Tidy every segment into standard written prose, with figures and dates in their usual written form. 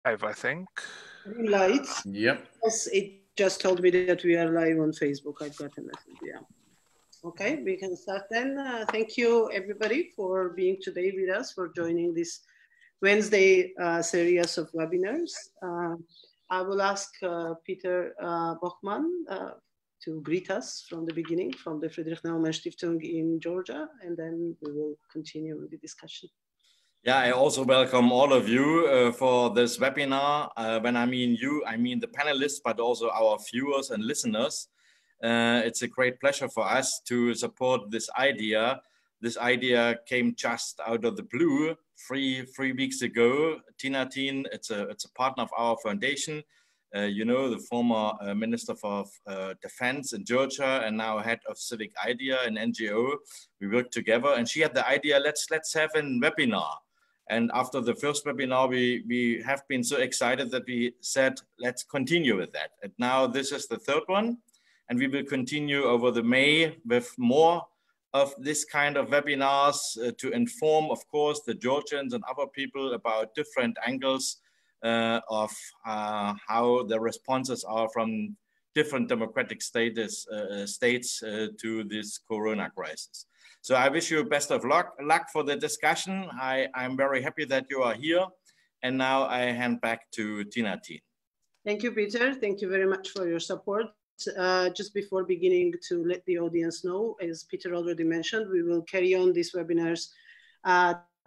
I think. Green light. Yep. Yes, it just told me that we are live on Facebook. I've got a message, yeah. Okay, we can start then. Thank you, everybody, for being today with us, for joining this Wednesday series of webinars. I will ask Peter Bochmann to greet us from the beginning, from the Friedrich Naumann Stiftung in Georgia, and then we will continue with the discussion. Yeah, I also welcome all of you for this webinar. When I mean you, I mean the panelists, but also our viewers and listeners. It's a great pleasure for us to support this idea. This idea came just out of the blue three weeks ago. Tina Teen, it's a partner of our foundation. You know, the former Minister for Defense in Georgia and now head of Civic Idea, an NGO. We worked together and she had the idea, let's have a webinar. And after the first webinar, we have been so excited that we said, let's continue with that. And now this is the third one. And we will continue over the May with more of this kind of webinars to inform, of course, the Georgians and other people about different angles of how the responses are from different democratic states to this corona crisis. So I wish you best of luck for the discussion. I'm very happy that you are here. And now I hand back to Tina Teen. Thank you, Peter. Thank you very much for your support. Just before beginning, to let the audience know, as Peter already mentioned, we will carry on these webinars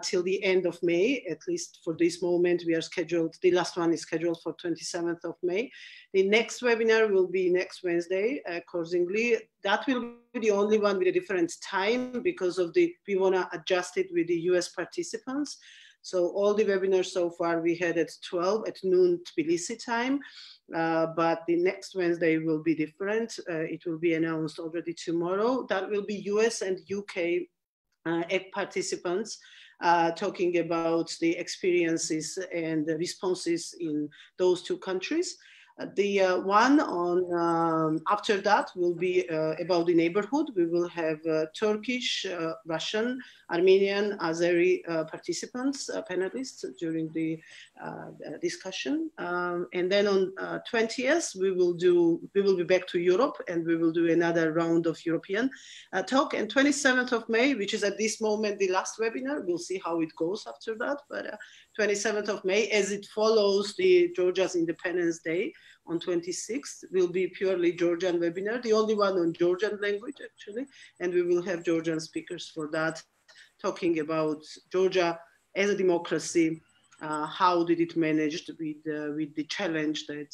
till the end of May. At least for this moment, we are scheduled, the last one is scheduled for 27th of May. The next webinar will be next Wednesday, accordingly. That will be the only one with a different time because of we want to adjust it with the US participants. So all the webinars so far we had at 12 at noon Tbilisi time, but the next Wednesday will be different. It will be announced already tomorrow. That will be US and UK participants talking about the experiences and the responses in those two countries. The one on after that will be about the neighborhood. We will have Turkish, Russian, Armenian, Azeri participants, panelists during the discussion. And then on 20th, we will be back to Europe and we will do another round of European talk. And 27th of May, which is at this moment the last webinar, we'll see how it goes after that. But 27th of May, as it follows the Georgia's Independence Day on 26th, will be purely Georgian webinar, the only one on Georgian language actually. And we will have Georgian speakers for that, talking about Georgia as a democracy, how did it manage with the challenge that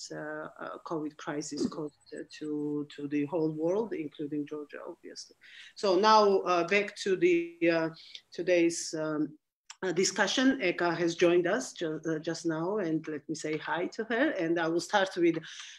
COVID crisis caused to the whole world, including Georgia, obviously. So now back to the today's discussion. Eka has joined us just now, and let me say hi to her. And I will start with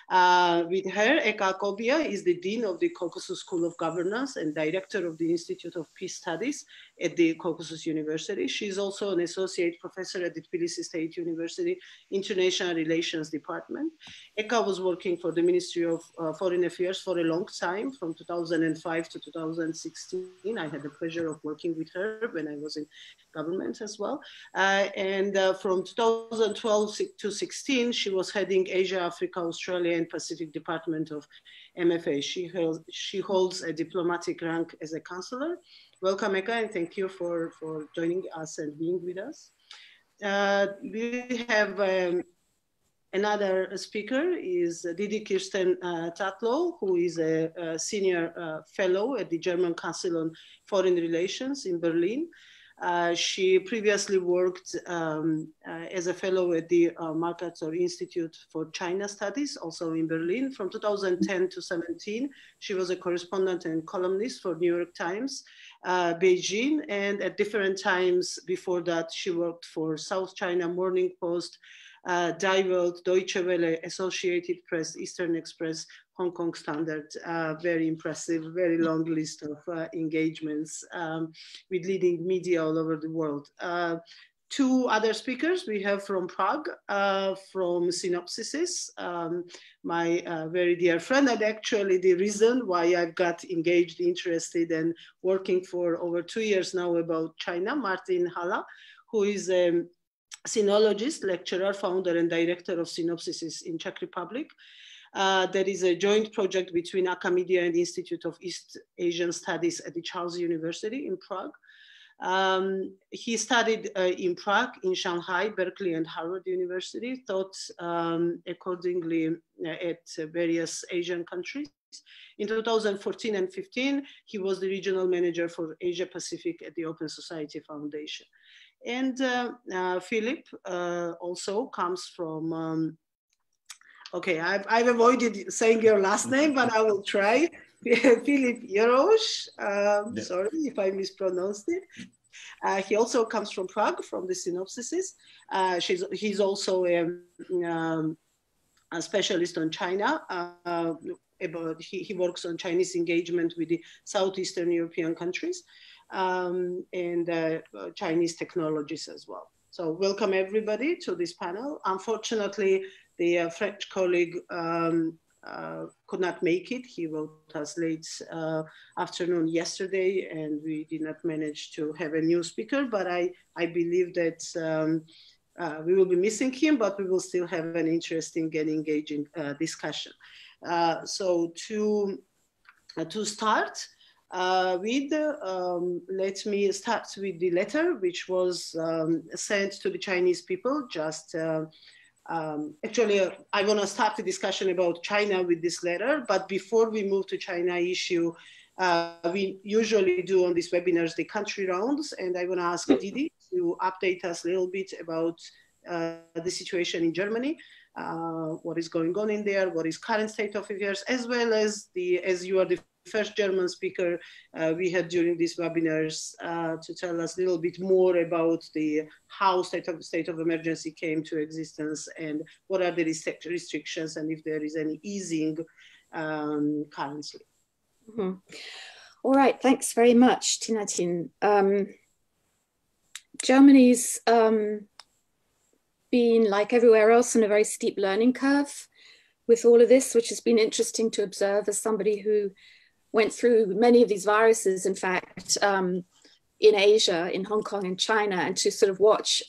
her. Eka Kobia is the Dean of the Caucasus School of Governance and Director of the Institute of Peace Studies at the Caucasus University. She is also an Associate Professor at the Tbilisi State University International Relations Department. Eka was working for the Ministry of Foreign Affairs for a long time, from 2005 to 2016. I had the pleasure of working with her when I was in government as well. And from 2012 to 16, she was heading Asia, Africa, Australia, and Pacific Department of MFA. She holds a diplomatic rank as a counselor. Welcome, Eka, and thank you for joining us and being with us. We have another speaker is Didi Kirsten Tatlow, who is a senior fellow at the German Council on Foreign Relations in Berlin. She previously worked as a fellow at the Mercator Institute for China Studies, also in Berlin. From 2010 to 17, she was a correspondent and columnist for New York Times, Beijing, and at different times before that, she worked for South China Morning Post, Die Welt, Deutsche Welle, Associated Press, Eastern Express, Hong Kong Standard. Very impressive, very long list of engagements with leading media all over the world. Two other speakers we have from Prague, from Synopsys, my very dear friend, and actually the reason why I've got engaged, interested, and working for over 2 years now about China, Martin Hala, who is a sinologist, lecturer, founder, and director of Synopsis in Czech Republic. There is a joint project between Acamedia and the Institute of East Asian Studies at the Charles University in Prague. He studied in Prague, in Shanghai, Berkeley, and Harvard University, taught accordingly at various Asian countries. In 2014 and 15, he was the regional manager for Asia Pacific at the Open Society Foundation. And Philip also comes from, okay, I've avoided saying your last name, but I will try. Philip Jarosz, sorry if I mispronounced it. He also comes from Prague, from the Synopsis. He's also a specialist on China. He works on Chinese engagement with the Southeastern European countries and Chinese technologies as well. So welcome everybody to this panel. Unfortunately, the French colleague could not make it. He wrote us late afternoon yesterday, and we did not manage to have a new speaker, but I believe that we will be missing him, but we will still have an interesting and engaging discussion. So to start with, let me start with the letter which was sent to the Chinese people. Just actually, I want to start the discussion about China with this letter, but before we move to China issue, we usually do on these webinars the country rounds, and I want to ask Didi to update us a little bit about the situation in Germany, what is going on in there, what is current state of affairs, as well as as you are the first German speaker we had during these webinars to tell us a little bit more about how state of emergency came to existence and what are the restrictions and if there is any easing currently. Mm-hmm. All right, thanks very much, Tinatin. Germany's been, like everywhere else, on a very steep learning curve with all of this, which has been interesting to observe as somebody who went through many of these viruses, in fact, in Asia, in Hong Kong and China, and to sort of watch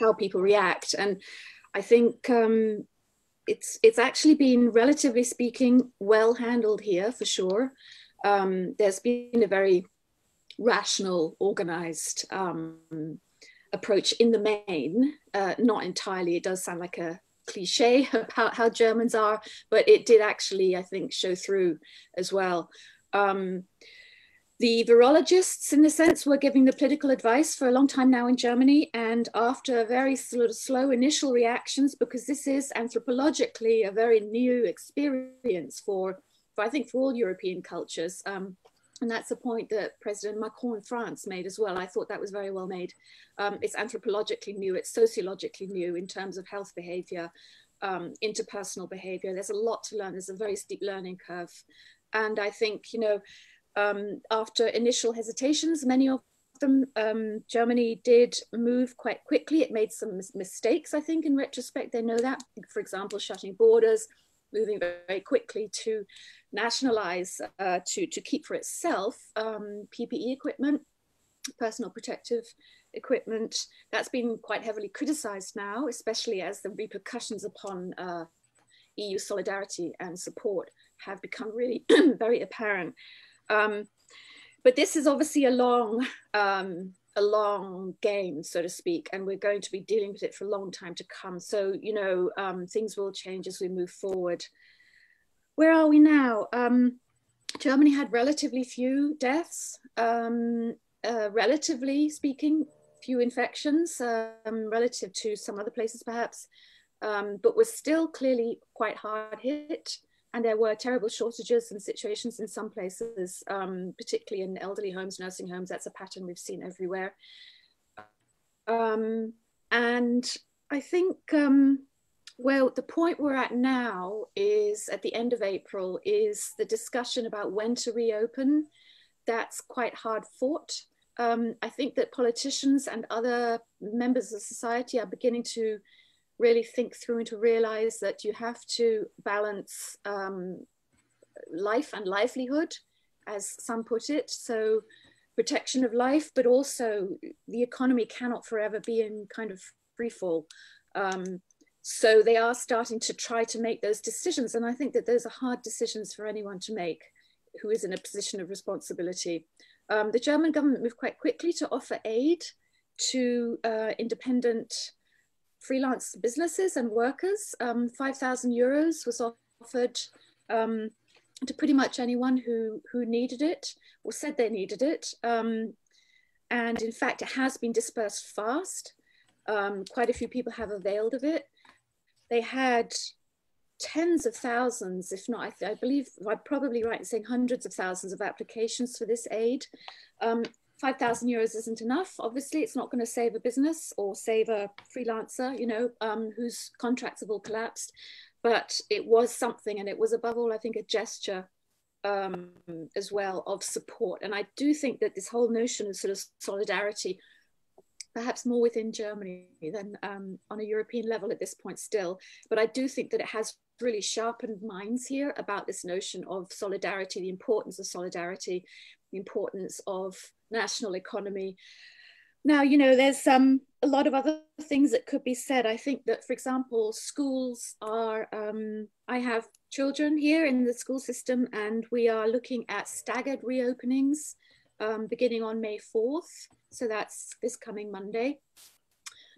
how people react. And I think it's actually been, relatively speaking, well handled here for sure. There's been a very rational, organized approach in the main, not entirely. It does sound like a cliche about how Germans are, but it did actually, I think, show through as well. The virologists, in a sense, were giving the political advice for a long time now in Germany, and after very sort of slow initial reactions, because this is anthropologically a very new experience for I think, for all European cultures. And that's a point that President Macron in France made as well. I thought that was very well made. It's anthropologically new, it's sociologically new in terms of health behavior, interpersonal behavior. There's a lot to learn. There's a very steep learning curve. And I think, you know, after initial hesitations, many of them, Germany did move quite quickly. It made some mistakes, I think, in retrospect. They know that. For example, shutting borders, moving very quickly to nationalize, to keep for itself PPE equipment, personal protective equipment. That's been quite heavily criticized now, especially as the repercussions upon EU solidarity and support have become really very apparent. But this is obviously a long game, so to speak, and we're going to be dealing with it for a long time to come. So, you know, things will change as we move forward. Where are we now? Germany had relatively few deaths, relatively speaking, few infections relative to some other places perhaps, but was still clearly quite hard hit. And there were terrible shortages and situations in some places, particularly in elderly homes, nursing homes. That's a pattern we've seen everywhere. And I think, well, the point we're at now is at the end of April is the discussion about when to reopen. That's quite hard fought. I think that politicians and other members of society are beginning to really think through and to realize that you have to balance life and livelihood, as some put it. So protection of life, but also the economy cannot forever be in kind of free fall. So they are starting to try to make those decisions. And I think that those are hard decisions for anyone to make who is in a position of responsibility. The German government moved quite quickly to offer aid to independent freelance businesses and workers. 5,000 euros was offered to pretty much anyone who needed it or said they needed it. And in fact, it has been dispersed fast. Quite a few people have availed of it. They had tens of thousands, if not, I believe I'm probably right in saying hundreds of thousands of applications for this aid. 5,000 euros isn't enough. Obviously, it's not going to save a business or save a freelancer, you know, whose contracts have all collapsed. But it was something, and it was above all, I think, a gesture as well of support. And I do think that this whole notion of sort of solidarity, perhaps more within Germany than on a European level at this point still, but I do think that it has really sharpened minds here about this notion of solidarity, the importance of solidarity, the importance of national economy. Now, you know, there's a lot of other things that could be said. I think that, for example, schools are, I have children here in the school system, and we are looking at staggered reopenings beginning on May 4th. So that's this coming Monday.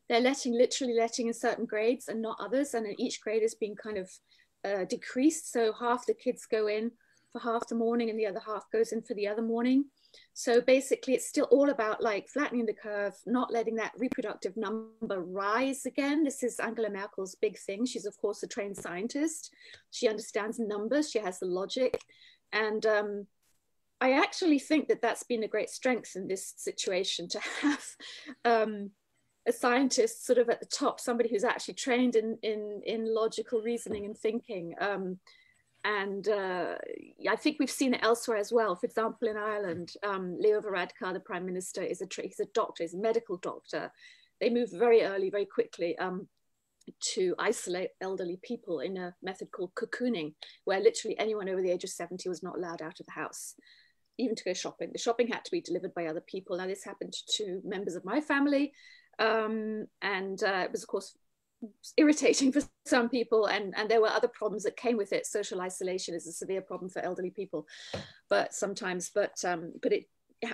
They're literally letting in certain grades and not others. And each grade is being kind of decreased. So half the kids go in for half the morning and the other half goes in for the other morning. So basically it's still all about like flattening the curve, not letting that reproductive number rise again. This is Angela Merkel's big thing. She's of course a trained scientist. She understands numbers, she has the logic. And I actually think that that's been a great strength in this situation, to have a scientist sort of at the top, somebody who's actually trained in logical reasoning and thinking. I think we've seen it elsewhere as well. For example, in Ireland, Leo Varadkar, the Prime Minister, he's a doctor, he's a medical doctor. They moved very early, very quickly to isolate elderly people in a method called cocooning, where literally anyone over the age of 70 was not allowed out of the house, even to go shopping. The shopping had to be delivered by other people. Now this happened to members of my family. It was of course irritating for some people, and there were other problems that came with it. Social isolation is a severe problem for elderly people, but it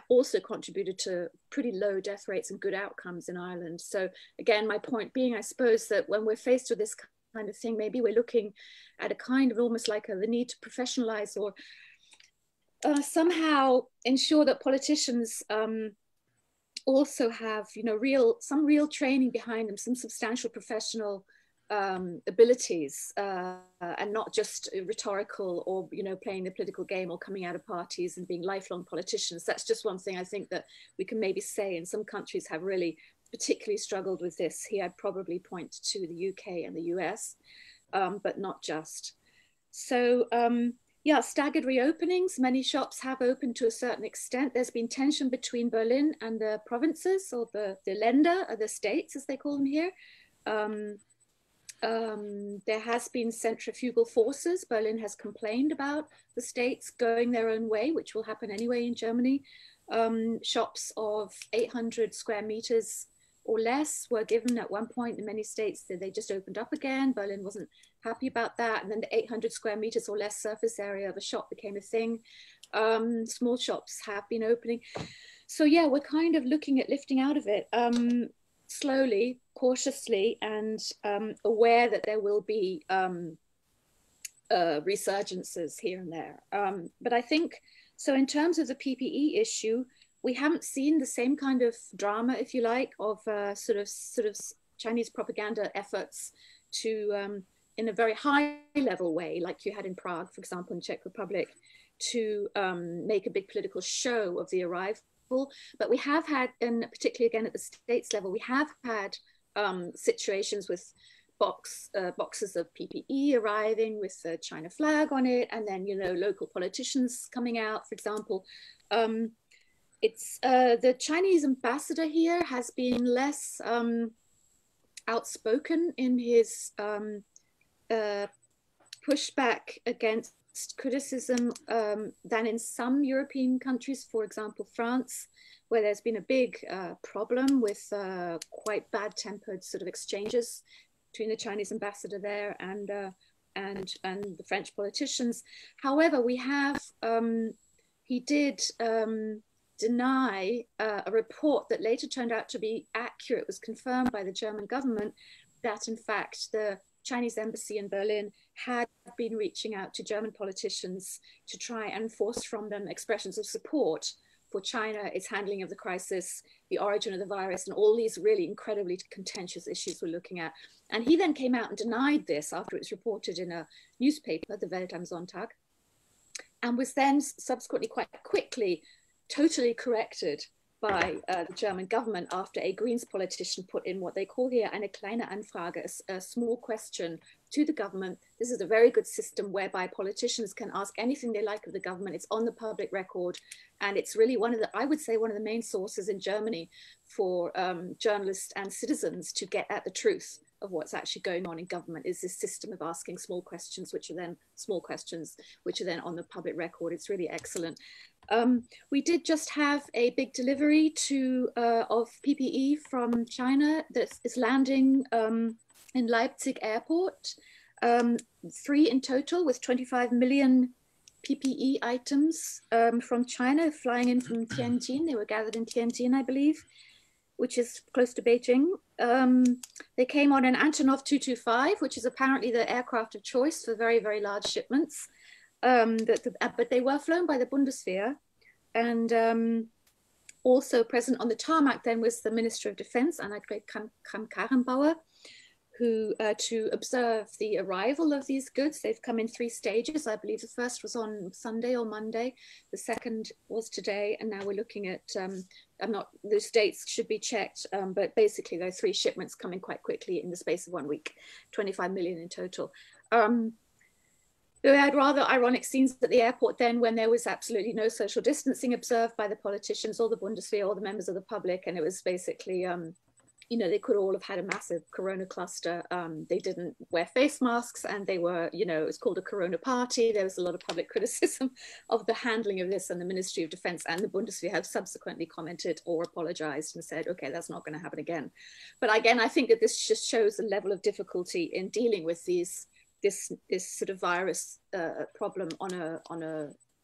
also contributed to pretty low death rates and good outcomes in Ireland. So again, my point being, I suppose that when we're faced with this kind of thing, maybe we're looking at a kind of almost like the need to professionalize or somehow ensure that politicians also have, you know, some real training behind them, some substantial professional abilities, and not just rhetorical or, you know, playing the political game or coming out of parties and being lifelong politicians. That's just one thing I think that we can maybe say, and some countries have really particularly struggled with this. Here I'd probably point to the UK and the US, but not just. So yeah, staggered reopenings. Many shops have opened to a certain extent. There's been tension between Berlin and the provinces, or the Länder, or the states as they call them here. There has been centrifugal forces. Berlin has complained about the states going their own way, which will happen anyway in Germany. Shops of 800 square meters or less were given at one point in many states. That they just opened up again. Berlin wasn't happy about that. And then the 800 square meters or less surface area of a shop became a thing. Small shops have been opening. So yeah, we're kind of looking at lifting out of it slowly, cautiously, and aware that there will be resurgences here and there. But I think, so in terms of the PPE issue, we haven't seen the same kind of drama, if you like, of sort of Chinese propaganda efforts to, in a very high level way, like you had in Prague, for example, in Czech Republic, to make a big political show of the arrival. But we have had, and particularly again at the states level, we have had situations with boxes of PPE arriving with the China flag on it, and then, you know, local politicians coming out, for example. It's the Chinese ambassador here has been less outspoken in his pushback against pronounced criticism than in some European countries, for example, France, where there's been a big problem with quite bad-tempered sort of exchanges between the Chinese ambassador there and the French politicians. However, we have, he did deny a report that later turned out to be accurate, was confirmed by the German government, that in fact the Chinese embassy in Berlin had been reaching out to German politicians to try and force from them expressions of support for China, its handling of the crisis, the origin of the virus, and all these really incredibly contentious issues we're looking at. And he then came out and denied this after it was reported in a newspaper, the Welt am Sonntag, and was then subsequently quite quickly totally corrected by the German government after a Greens politician put in what they call here eine kleine Anfrage, a small question to the government. This is a very good system whereby politicians can ask anything they like of the government. It's on the public record. And it's really one of the, I would say, one of the main sources in Germany for journalists and citizens to get at the truth of what's actually going on in government, is this system of asking small questions, which are then on the public record. It's really excellent. We did just have a big delivery of PPE from China that is landing in Leipzig airport, 3 in total, with 25 million PPE items from China flying in from Tianjin. They were gathered in Tianjin, I believe, which is close to Beijing. They came on an Antonov 225, which is apparently the aircraft of choice for very, very large shipments. But they were flown by the Bundeswehr, and also present on the tarmac then was the Minister of Defense, Annegret Kramp-Karrenbauer, who to observe the arrival of these goods. They've come in 3 stages. I believe the first was on Sunday or Monday. The second was today, and now we're looking at, those dates should be checked, but basically there are 3 shipments coming quite quickly in the space of 1 week, 25 million in total. We had rather ironic scenes at the airport then, when there was absolutely no social distancing observed by the politicians or the Bundeswehr or the members of the public. And it was basically, they could all have had a massive corona cluster. They didn't wear face masks, and they were, it was called a corona party. There was a lot of public criticism of the handling of this, and the Ministry of Defense and the Bundeswehr have subsequently commented or apologized and said, okay, that's not going to happen again. But again, I think that this just shows the level of difficulty in dealing with this sort of virus problem on a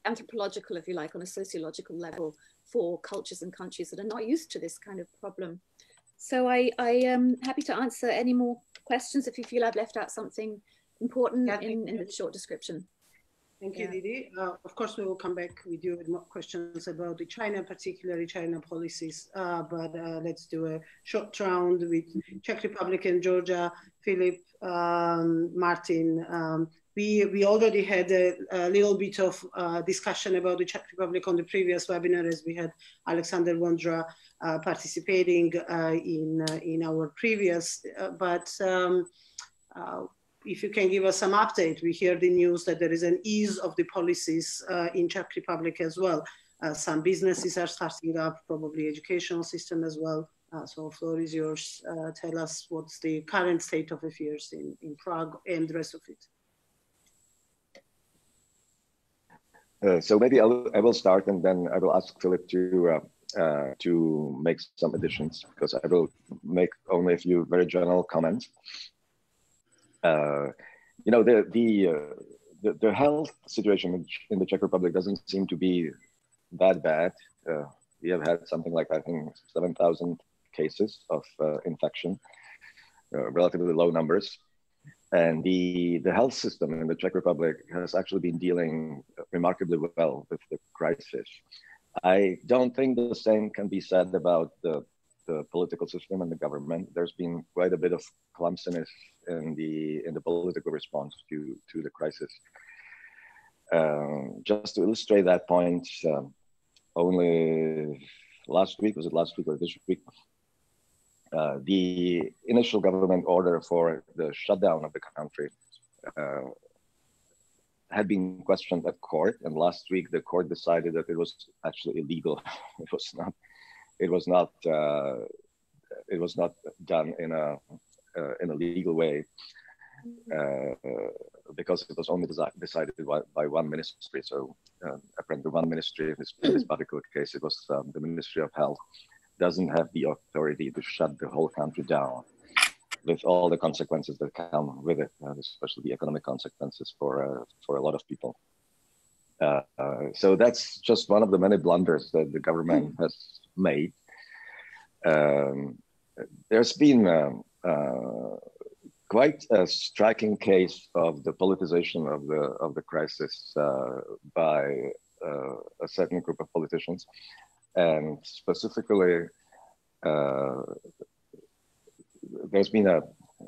anthropological, if you like, on a sociological level for cultures and countries that are not used to this kind of problem. So I am happy to answer any more questions if you feel I've left out something important in the short description. Thank you, Didi. Of course, we will come back with you with more questions about the China, particularly China policies. But let's do a short round with Czech Republic and Georgia. Philip, Martin, we already had a little bit of discussion about the Czech Republic on the previous webinar, as we had Alexander Vondra participating in our previous, if you can give us some update. We hear the news that there is an ease of the policies in Czech Republic as well. Some businesses are starting up, probably educational system as well. So floor is yours. Tell us what's the current state of affairs in Prague and the rest of it. So maybe I will start, and then I will ask Philip to make some additions, because I will make only a few very general comments. The health situation in the Czech Republic doesn't seem to be that bad. We have had something like, I think, 7,000 cases of infection, relatively low numbers. And the health system in the Czech Republic has actually been dealing remarkably well with the crisis. I don't think the same can be said about the political system and the government. There's been quite a bit of clumsiness in the political response to the crisis. Just to illustrate that point, only last week, was it last week or this week, the initial government order for the shutdown of the country had been questioned at court, and last week the court decided that it was actually illegal. It was not done in a legal way. because it was only decided by one ministry. So apparently one ministry, in this particular case, it was the Ministry of Health, doesn't have the authority to shut the whole country down with all the consequences that come with it, especially the economic consequences for a lot of people. So that's just one of the many blunders that the government has made. There's been quite a striking case of the politicization of the crisis by a certain group of politicians, and specifically,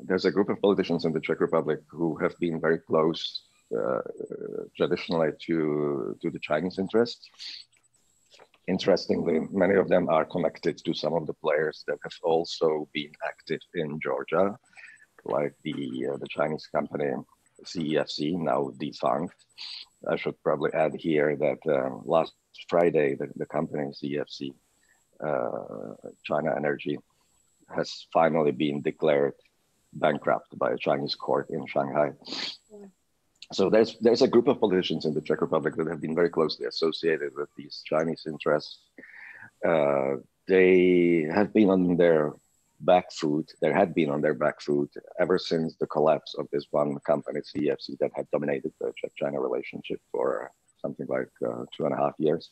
there's a group of politicians in the Czech Republic who have been very close traditionally to the Chinese interests. Interestingly, many of them are connected to some of the players that have also been active in Georgia, like the Chinese company CEFC, now defunct. I should probably add here that last Friday, the company CEFC, China Energy, has finally been declared bankrupt by a Chinese court in Shanghai. Yeah. So there's a group of politicians in the Czech Republic that have been very closely associated with these Chinese interests. They have been on their back foot. They had been on their back foot ever since the collapse of this one company, CEFC, that had dominated the Czech-China relationship for something like 2.5 years.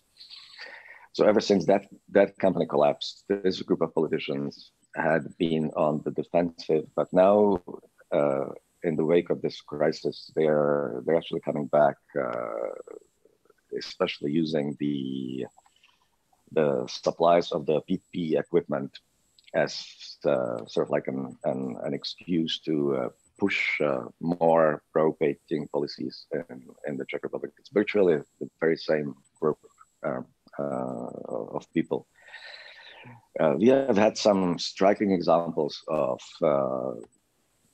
So ever since that company collapsed, this group of politicians had been on the defensive, but now in the wake of this crisis, they're actually coming back, especially using the supplies of the PPE equipment as sort of like an excuse to push more pro-Beijing policies in the Czech Republic. It's virtually the very same group of people. We have had some striking examples of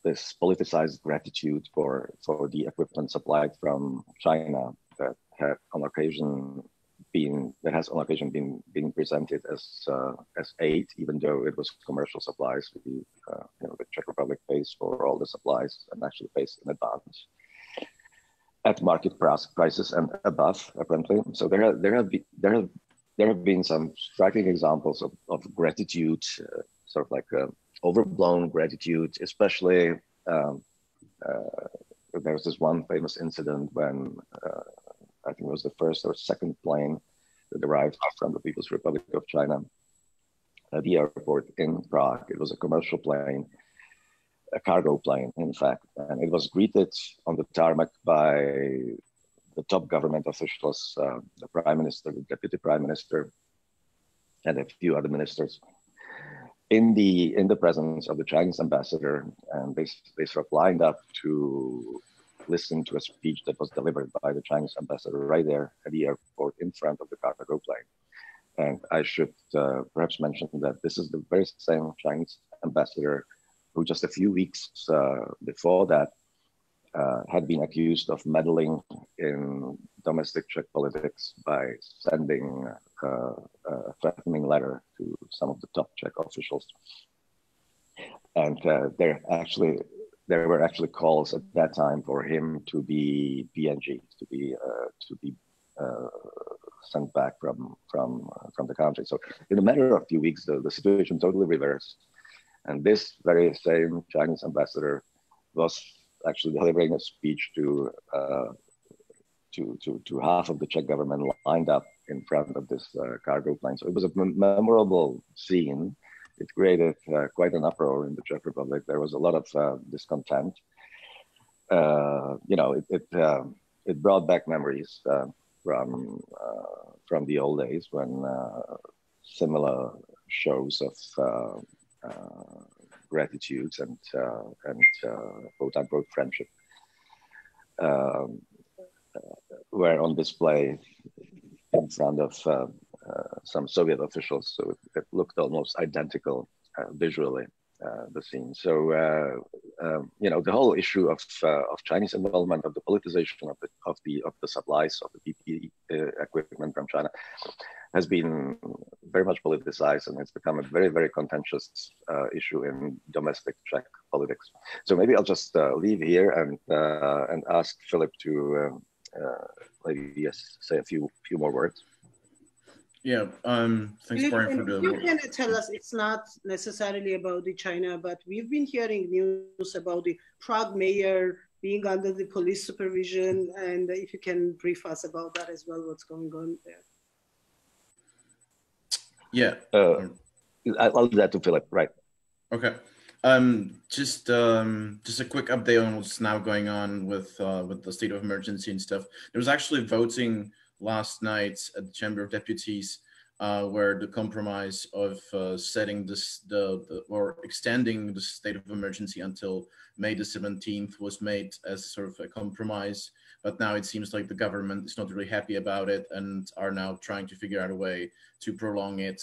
this politicized gratitude for the equipment supplied from China that has on occasion been presented as aid, even though it was commercial supplies. The Czech Republic pays for all the supplies and actually pays in advance at market prices and above, apparently. So there have been some striking examples of gratitude, sort of like overblown gratitude, especially there was this one famous incident when I think it was the first or second plane that arrived from the People's Republic of China at the airport in Prague. It was a commercial plane, a cargo plane, in fact, and it was greeted on the tarmac by the top government officials, the Prime Minister, the Deputy Prime Minister, and a few other ministers, in the presence of the Chinese ambassador, and they sort of lined up to listen to a speech that was delivered by the Chinese ambassador right there at the airport in front of the cargo plane. And I should perhaps mention that this is the very same Chinese ambassador who just a few weeks before that had been accused of meddling in domestic Czech politics by sending a threatening letter to some of the top Czech officials. And there were actually calls at that time for him to be PNG, to be sent back from the country. So in a matter of a few weeks, the situation totally reversed. And this very same Chinese ambassador was actually delivering a speech to half of the Czech government lined up in front of this cargo plane. So it was a memorable scene. It created quite an uproar in the Czech Republic. There was a lot of discontent. It brought back memories from the old days when similar shows of gratitude and quote unquote friendship were on display in front of some Soviet officials. So it looked almost identical visually, the scene. So the whole issue of Chinese involvement, of the politicization of the supplies of the PPE equipment from China has been very much politicized, and it's become a very, very contentious issue in domestic Czech politics. So maybe I'll just leave here and ask Philip to maybe say a few more words. Yeah, thanks, Brian, for the. You can tell us, it's not necessarily about the China, but we've been hearing news about the Prague mayor being under the police supervision, and if you can brief us about that as well, what's going on there. Yeah, I'll do that to Philip, right? Okay. Just a quick update on what's now going on with the state of emergency and stuff. There was actually voting last night at the Chamber of Deputies, where the compromise of setting or extending the state of emergency until May the 17th was made as sort of a compromise. But now it seems like the government is not really happy about it and are now trying to figure out a way to prolong it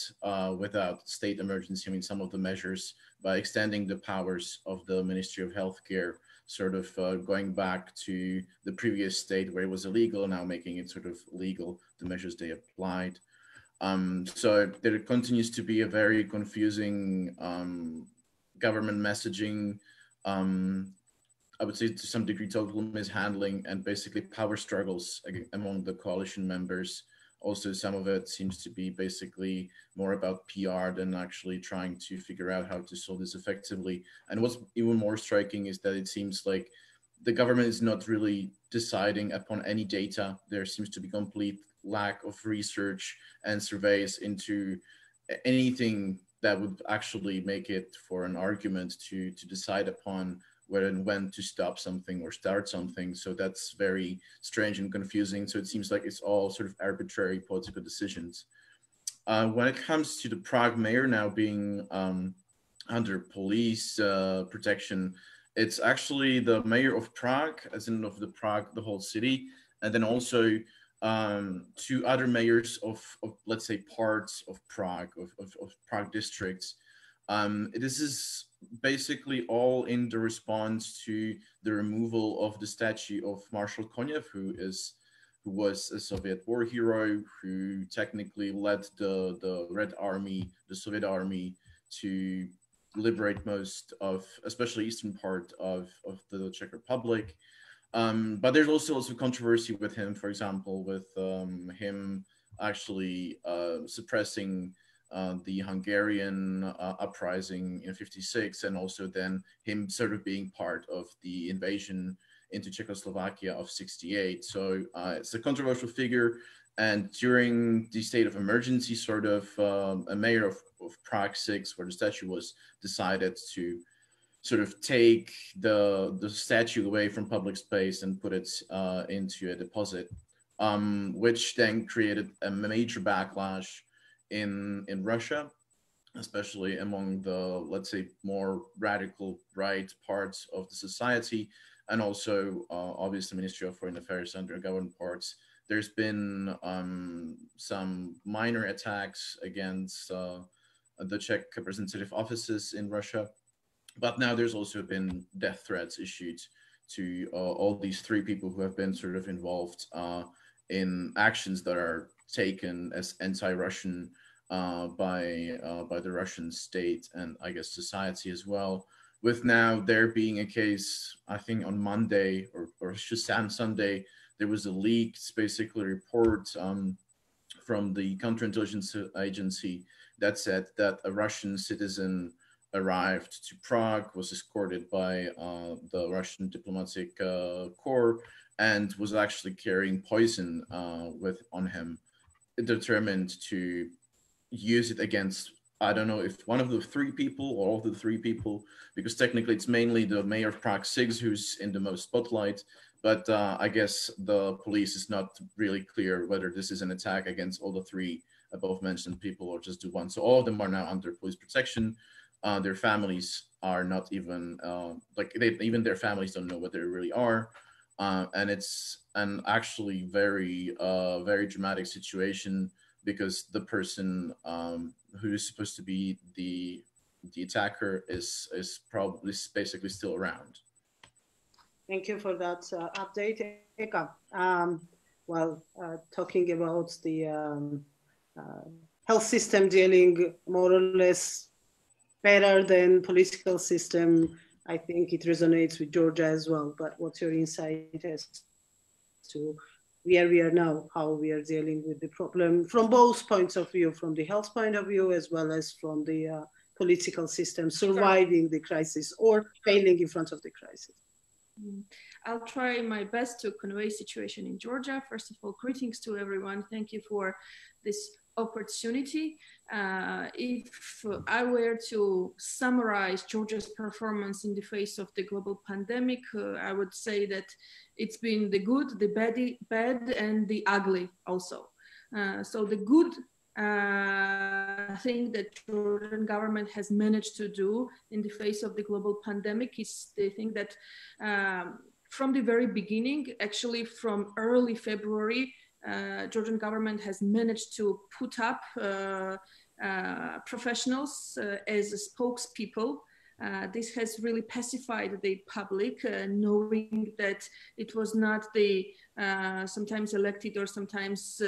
without state emergency. I mean, some of the measures by extending the powers of the Ministry of Healthcare, sort of going back to the previous state where it was illegal, now making it sort of legal, the measures they applied. So there continues to be a very confusing government messaging, I would say to some degree total mishandling, and basically power struggles among the coalition members. Also, some of it seems to be basically more about PR than actually trying to figure out how to solve this effectively. And what's even more striking is that it seems like the government is not really deciding upon any data. There seems to be complete lack of research and surveys into anything that would actually make it for an argument to decide upon whether and when to stop something or start something. So that's very strange and confusing. So it seems like it's all sort of arbitrary political decisions. When it comes to the Prague mayor now being under police protection, it's actually the mayor of Prague, as in of the whole city, and then also two other mayors of let's say parts of Prague, of Prague districts. This is basically all in the response to the removal of the statue of Marshal Konev, who was a Soviet war hero, who technically led the Red Army, the Soviet army, to liberate most of, especially eastern part of the Czech Republic. But there's also controversy with him, for example, with him actually suppressing the Hungarian uprising in '56, and also then him sort of being part of the invasion into Czechoslovakia of '68. So it's a controversial figure. And during the state of emergency, sort of a mayor of Prague 6, where the statue was, decided to sort of take the statue away from public space and put it into a deposit, which then created a major backlash in Russia, especially among the, let's say, more radical right parts of the society, and also obviously Ministry of Foreign Affairs under government parts. There's been some minor attacks against the Czech representative offices in Russia, but now there's also been death threats issued to all these three people who have been sort of involved in actions that are taken as anti-Russian by the Russian state and I guess society as well. With now there being a case, I think on Monday or just on Sunday, there was a leaked basically report from the counterintelligence agency that said that a Russian citizen arrived to Prague, was escorted by the Russian diplomatic corps, and was actually carrying poison on him, determined to use it against, I don't know if one of the three people or all of the three people, because technically it's mainly the mayor of Prague 6 who's in the most spotlight. But I guess the police is not really clear whether this is an attack against all the three above mentioned people or just do one. So all of them are now under police protection. Their families are not even, even their families don't know what they really are. And it's an actually very, very dramatic situation, because the person who is supposed to be the attacker is probably basically still around. Thank you for that update, Eka. Talking about the health system dealing more or less better than political system, I think it resonates with Georgia as well. But what's your insight as to where we are now, how we are dealing with the problem from both points of view, from the health point of view, as well as from the political system surviving the crisis or failing in front of the crisis? I'll try my best to convey situation in Georgia. First of all, greetings to everyone. Thank you for this opportunity. If I were to summarize Georgia's performance in the face of the global pandemic, I would say that it's been the good, the bad, and the ugly also. So the good thing that Georgian government has managed to do in the face of the global pandemic is the thing that from the very beginning, actually from early February, Georgian government has managed to put up professionals as spokespeople. This has really pacified the public, knowing that it was not the sometimes elected or sometimes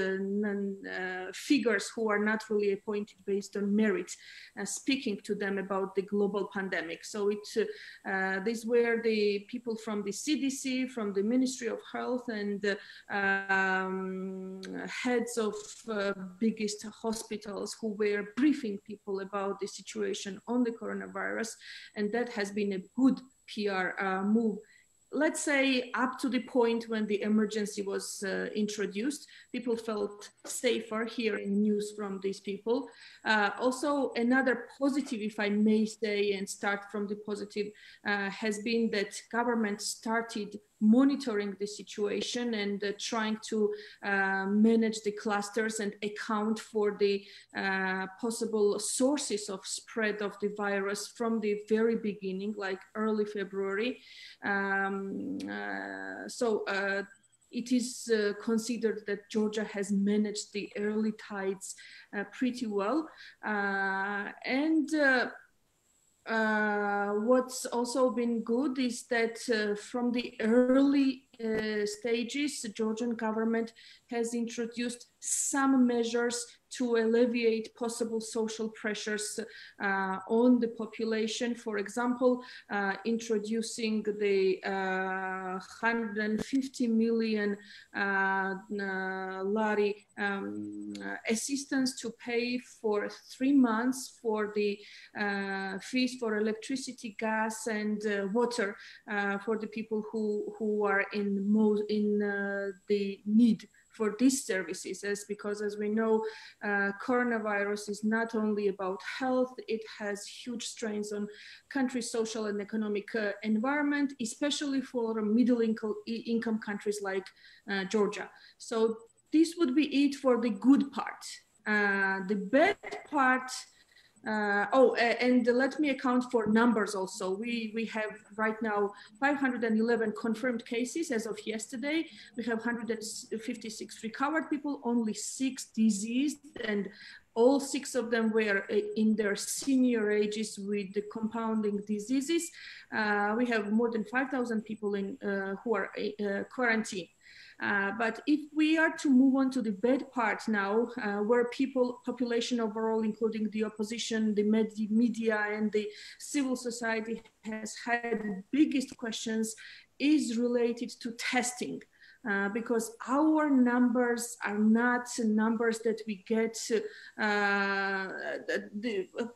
figures who are not really appointed based on merit, speaking to them about the global pandemic. So these were the people from the CDC, from the Ministry of Health, and heads of biggest hospitals who were briefing people about the situation on the coronavirus. And that has been a good PR move. Let's say up to the point when the emergency was introduced, people felt safer hearing news from these people. Also, another positive, if I may say, and start from the positive, has been that government started monitoring the situation and trying to manage the clusters and account for the possible sources of spread of the virus from the very beginning, like early February. It is considered that Georgia has managed the early tides pretty well. What's also been good is that from the early stages, the Georgian government has introduced some measures to alleviate possible social pressures on the population. For example, introducing the 150 million lari assistance to pay for 3 months for the fees for electricity, gas, and water for the people who are in the need for these services, because as we know, coronavirus is not only about health, it has huge strains on country's social and economic environment, especially for middle income countries like Georgia. So this would be it for the good part. The bad part, and let me account for numbers also. We have right now 511 confirmed cases as of yesterday. We have 156 recovered people, only 6 diseased, and all 6 of them were in their senior ages with the compounding diseases. We have more than 5,000 people who are quarantined. But if we are to move on to the bad part now, where population overall, including the opposition, the media, and the civil society has had the biggest questions, is related to testing. Because our numbers are not numbers that we get,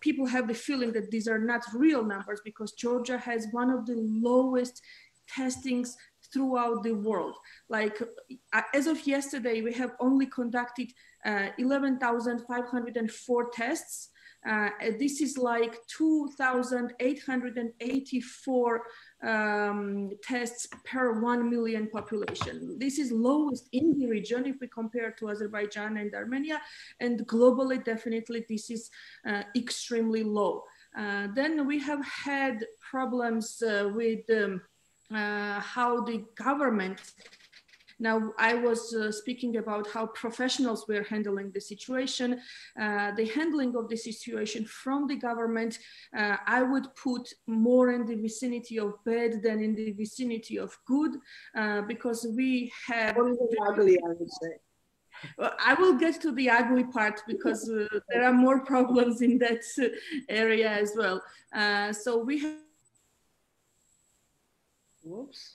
people have the feeling that these are not real numbers, because Georgia has one of the lowest testings throughout the world. Like as of yesterday, we have only conducted 11,504 tests. This is like 2,884 tests per 1 million population. This is lowest in the region if we compare to Azerbaijan and Armenia, and globally, definitely this is extremely low. Then we have had problems with how the government. Now, I was speaking about how professionals were handling the situation. The handling of the situation from the government, I would put more in the vicinity of bad than in the vicinity of good, because we have... Ugly, I would say. Well, I will get to the ugly part because there are more problems in that area as well. So we have. Whoops,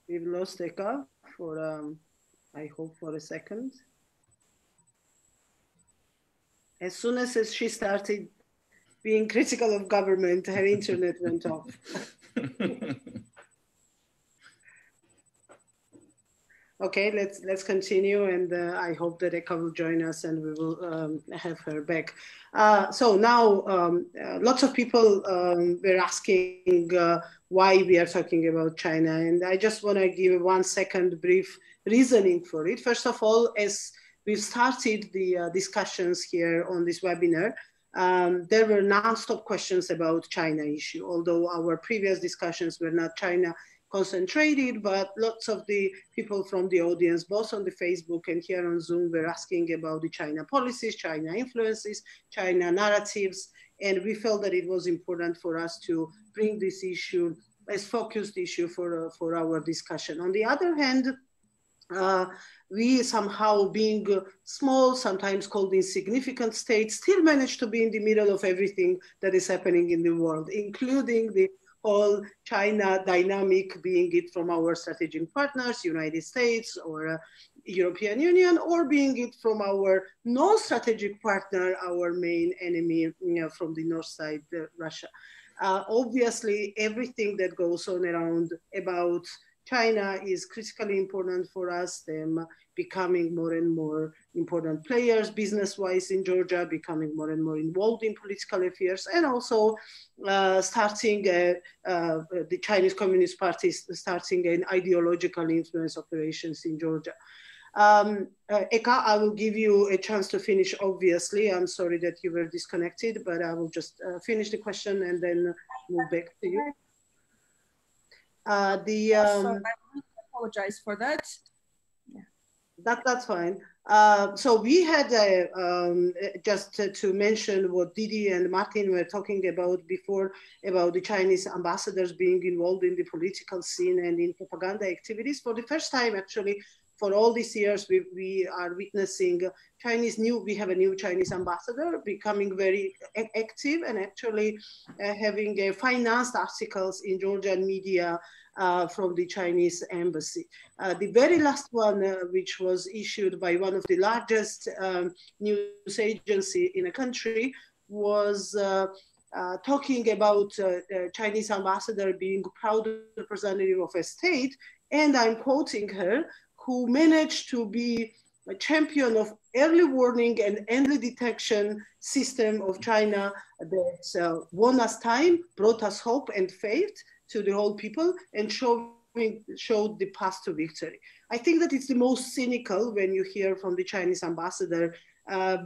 we've lost Eka for, I hope, for a second. As soon as she started being critical of government, her internet went off. Okay, let's continue, and I hope that Eka will join us, and we will have her back. So now, lots of people were asking why we are talking about China, and I just want to give 1 second brief reasoning for it. First of all, as we've started the discussions here on this webinar, there were non-stop questions about China issue, although our previous discussions were not China concentrated, but lots of the people from the audience, both on the Facebook and here on Zoom, were asking about the China policies, China influences, China narratives, and we felt that it was important for us to bring this issue as focused issue for our discussion. On the other hand, we somehow, being small, sometimes called insignificant states, still manage to be in the middle of everything that is happening in the world, including the whole China dynamic, being it from our strategic partners, United States or European Union, or being it from our non-strategic partner, our main enemy, from the north side, Russia. Obviously, everything that goes on around about China is critically important for us, them becoming more and more important players business-wise in Georgia, becoming more and more involved in political affairs, and also starting the Chinese Communist Party starting an ideological influence operations in Georgia. Eka, I will give you a chance to finish, obviously. I'm sorry that you were disconnected, but I will just finish the question and then move back to you. So I apologize for that. Yeah. That's fine. So we had just to mention what Didi and Martin were talking about before, about the Chinese ambassadors being involved in the political scene and in propaganda activities. For the first time, actually, for all these years, we are witnessing we have a new Chinese ambassador becoming very active and actually having financed articles in Georgian media from the Chinese embassy. The very last one, which was issued by one of the largest news agency in a country, was talking about Chinese ambassador being proud representative of a state, and I'm quoting her, who managed to be a champion of early warning and early detection system of China that won us time, brought us hope and faith to the whole people, and showed the path to victory. I think that it's the most cynical when you hear from the Chinese ambassador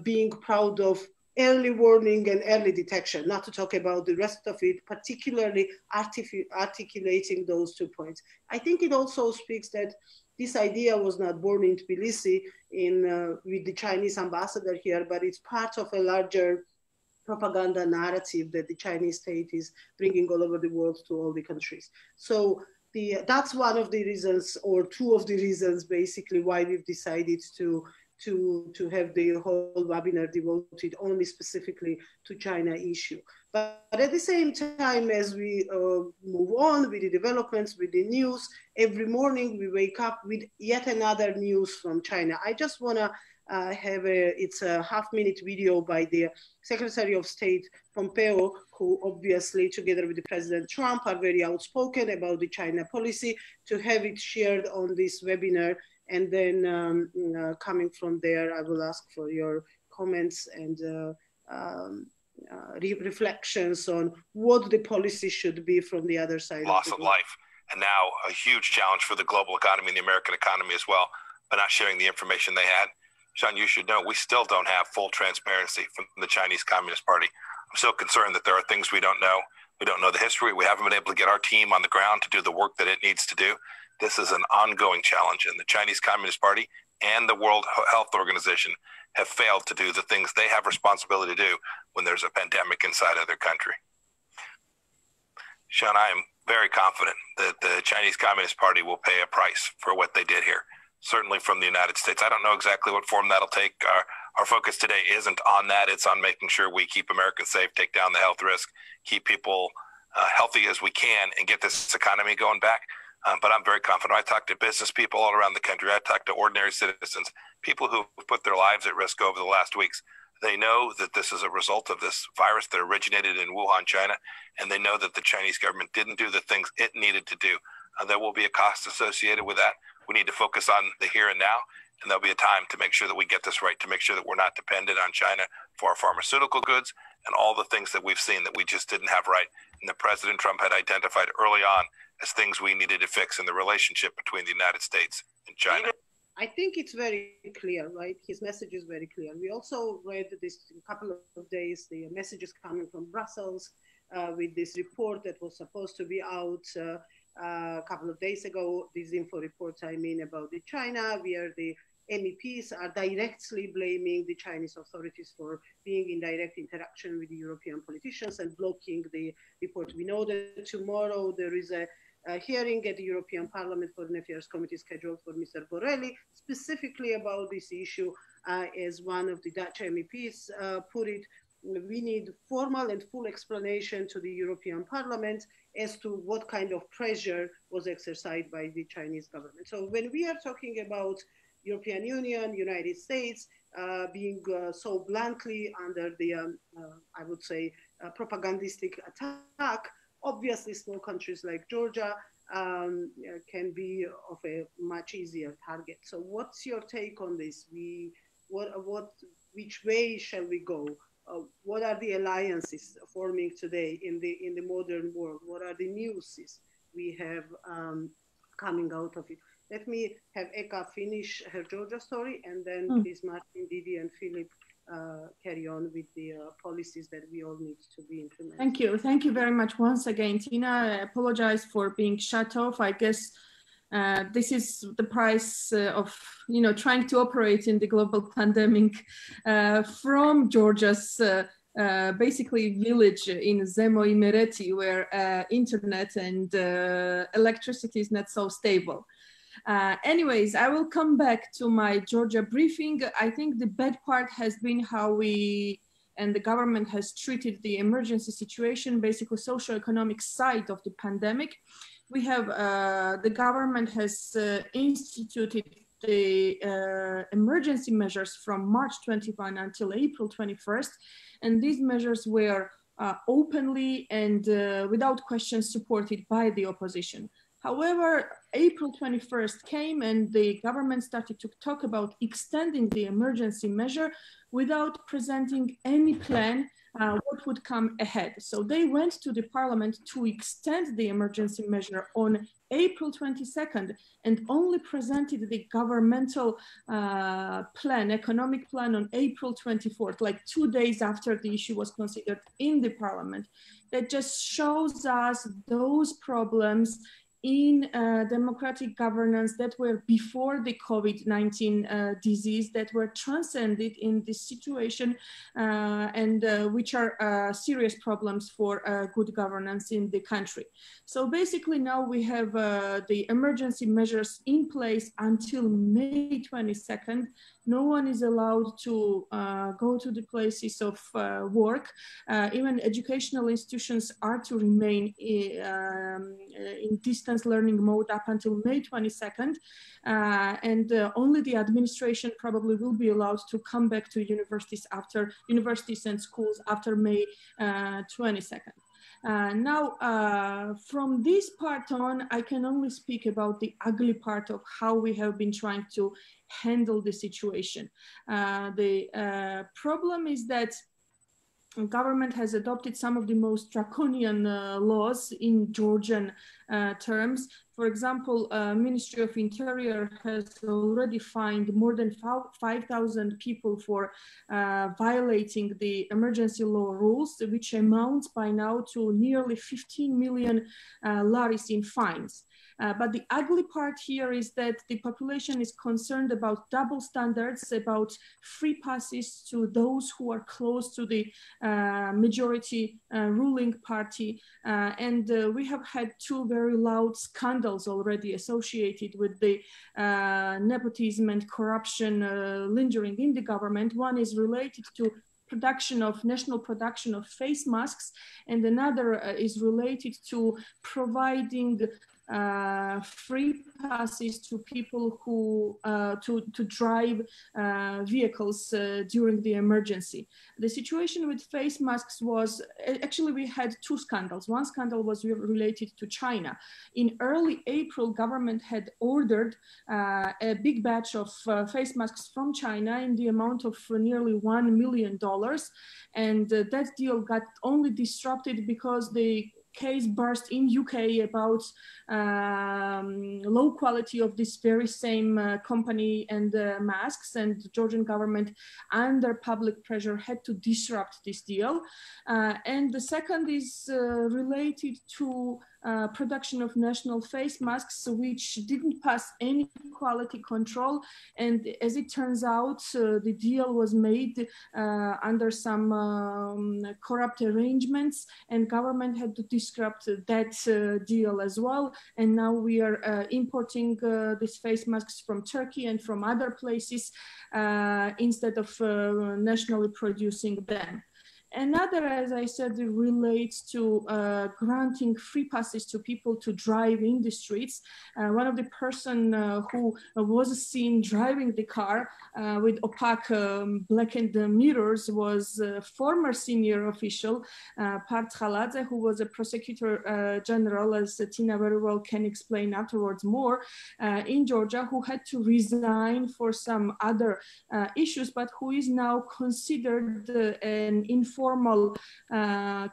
being proud of early warning and early detection, not to talk about the rest of it, particularly articulating those 2 points. I think it also speaks that this idea was not born in Tbilisi with the Chinese ambassador here, but it's part of a larger propaganda narrative that the Chinese state is bringing all over the world to all the countries. So that's one of the reasons, or two of the reasons, basically, why we've decided to have the whole webinar devoted only specifically to China issue. But at the same time, as we move on with the developments, with the news, every morning we wake up with yet another news from China. I just want to it's a half-minute video by the Secretary of State Pompeo, who obviously, together with the President Trump, are very outspoken about the China policy, to have it shared on this webinar. And then coming from there, I will ask for your comments and reflections on what the policy should be from the other side. Loss of life, and now a huge challenge for the global economy and the American economy as well, by not sharing the information they had. Sean, you should know we still don't have full transparency from the Chinese Communist Party. I'm so concerned that there are things we don't know. We don't know the history. We haven't been able to get our team on the ground to do the work that it needs to do. This is an ongoing challenge, and the Chinese Communist Party and the World Health Organization have failed to do the things they have responsibility to do when there's a pandemic inside of their country. Sean, I am very confident that the Chinese Communist Party will pay a price for what they did here. certainly from the United States. I don't know exactly what form that'll take. Our focus today isn't on that. It's on making sure we keep Americans safe, take down the health risk, keep people healthy as we can, and get this economy going back. But I'm very confident. I talk to business people all around the country. I talk to ordinary citizens, people who put their lives at risk over the last weeks. They know that this is a result of this virus that originated in Wuhan, China, and they know that the Chinese government didn't do the things it needed to do. There will be a cost associated with that. We need to focus on the here and now, and there'll be a time to make sure that we get this right, to make sure that we're not dependent on China for our pharmaceutical goods and all the things that we've seen that we just didn't have right, and that President Trump had identified early on as things we needed to fix in the relationship between the United States and China. I think it's very clear, right? His message is very clear. We also read this in a couple of days, the messages coming from Brussels with this report that was supposed to be out a couple of days ago, these info reports, I mean, about the China, where the MEPs are directly blaming the Chinese authorities for being in direct interaction with the European politicians and blocking the report. We know that tomorrow there is a hearing at the European Parliament Foreign Affairs Committee scheduled for Mr. Borrelli, specifically about this issue. As one of the Dutch MEPs put it, we need formal and full explanation to the European Parliament as to what kind of pressure was exercised by the Chinese government. So when we are talking about European Union, United States being so bluntly under the, I would say, propagandistic attack, obviously small countries like Georgia can be of a much easier target. So what's your take on this? Which way shall we go? What are the alliances forming today in the modern world? What are the newses we have coming out of it? Let me have Eka finish her Georgia story, and then please Martin, Didi, and Philip carry on with the policies that we all need to be implemented. Thank you very much once again, Tina. I apologize for being shut off. I guess this is the price of trying to operate in the global pandemic from Georgia's basically village in Zemo Imereti, where internet and electricity is not so stable. Anyways, I will come back to my Georgia briefing. I think the bad part has been how we and the government has treated the emergency situation, basically socioeconomic side of the pandemic. We have, the government has instituted the emergency measures from March 21 until April 21st. And these measures were openly and without question supported by the opposition. However, April 21st came and the government started to talk about extending the emergency measure without presenting any plan what would come ahead. So they went to the parliament to extend the emergency measure on April 22nd and only presented the governmental plan, economic plan on April 24th, like 2 days after the issue was considered in the parliament. That just shows us those problems in democratic governance that were before the COVID-19 disease, that were transcended in this situation and which are serious problems for good governance in the country. So basically now we have the emergency measures in place until May 22nd. No one is allowed to go to the places of work. Even educational institutions are to remain in distance learning mode up until May 22nd. And only the administration probably will be allowed to come back to universities and schools after May 22nd. Now, from this part on, I can only speak about the ugly part of how we have been trying to handle the situation. The problem is that government has adopted some of the most draconian laws in Georgian terms. For example, Ministry of Interior has already fined more than 5,000 people for violating the emergency law rules, which amounts by now to nearly 15 million laris in fines. But the ugly part here is that the population is concerned about double standards, about free passes to those who are close to the majority ruling party. And we have had two very loud scandals already associated with the nepotism and corruption lingering in the government. One is related to national production of face masks, and another is related to providing free passes to people who to drive vehicles during the emergency. The situation with face masks was, actually we had two scandals. One scandal was related to China. In early April, government had ordered a big batch of face masks from China in the amount of nearly $1 million. And that deal got only disrupted because the case burst in UK about low quality of this very same company and masks, and the Georgian government under public pressure had to disrupt this deal. And the second is related to production of national face masks, which didn't pass any quality control. And as it turns out, the deal was made under some corrupt arrangements, and government had to disrupt that deal as well. And now we are importing these face masks from Turkey and from other places instead of nationally producing them. Another, as I said, relates to granting free passes to people to drive in the streets. One of the person who was seen driving the car with opaque blackened mirrors was a former senior official, Part Khaladze, who was a prosecutor general, as Tina very well can explain afterwards more, in Georgia, who had to resign for some other issues, but who is now considered an informal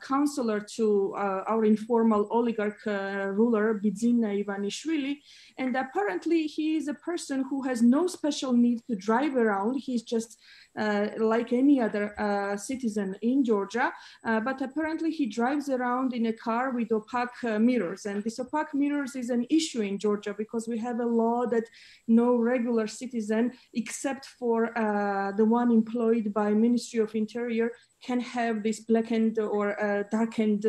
counselor to our informal oligarch ruler, Bidzina Ivanishvili. And apparently he is a person who has no special need to drive around. He's just like any other citizen in Georgia, but apparently he drives around in a car with opaque mirrors. And this opaque mirrors is an issue in Georgia because we have a law that no regular citizen, except for the one employed by Ministry of Interior, can have these blackened or darkened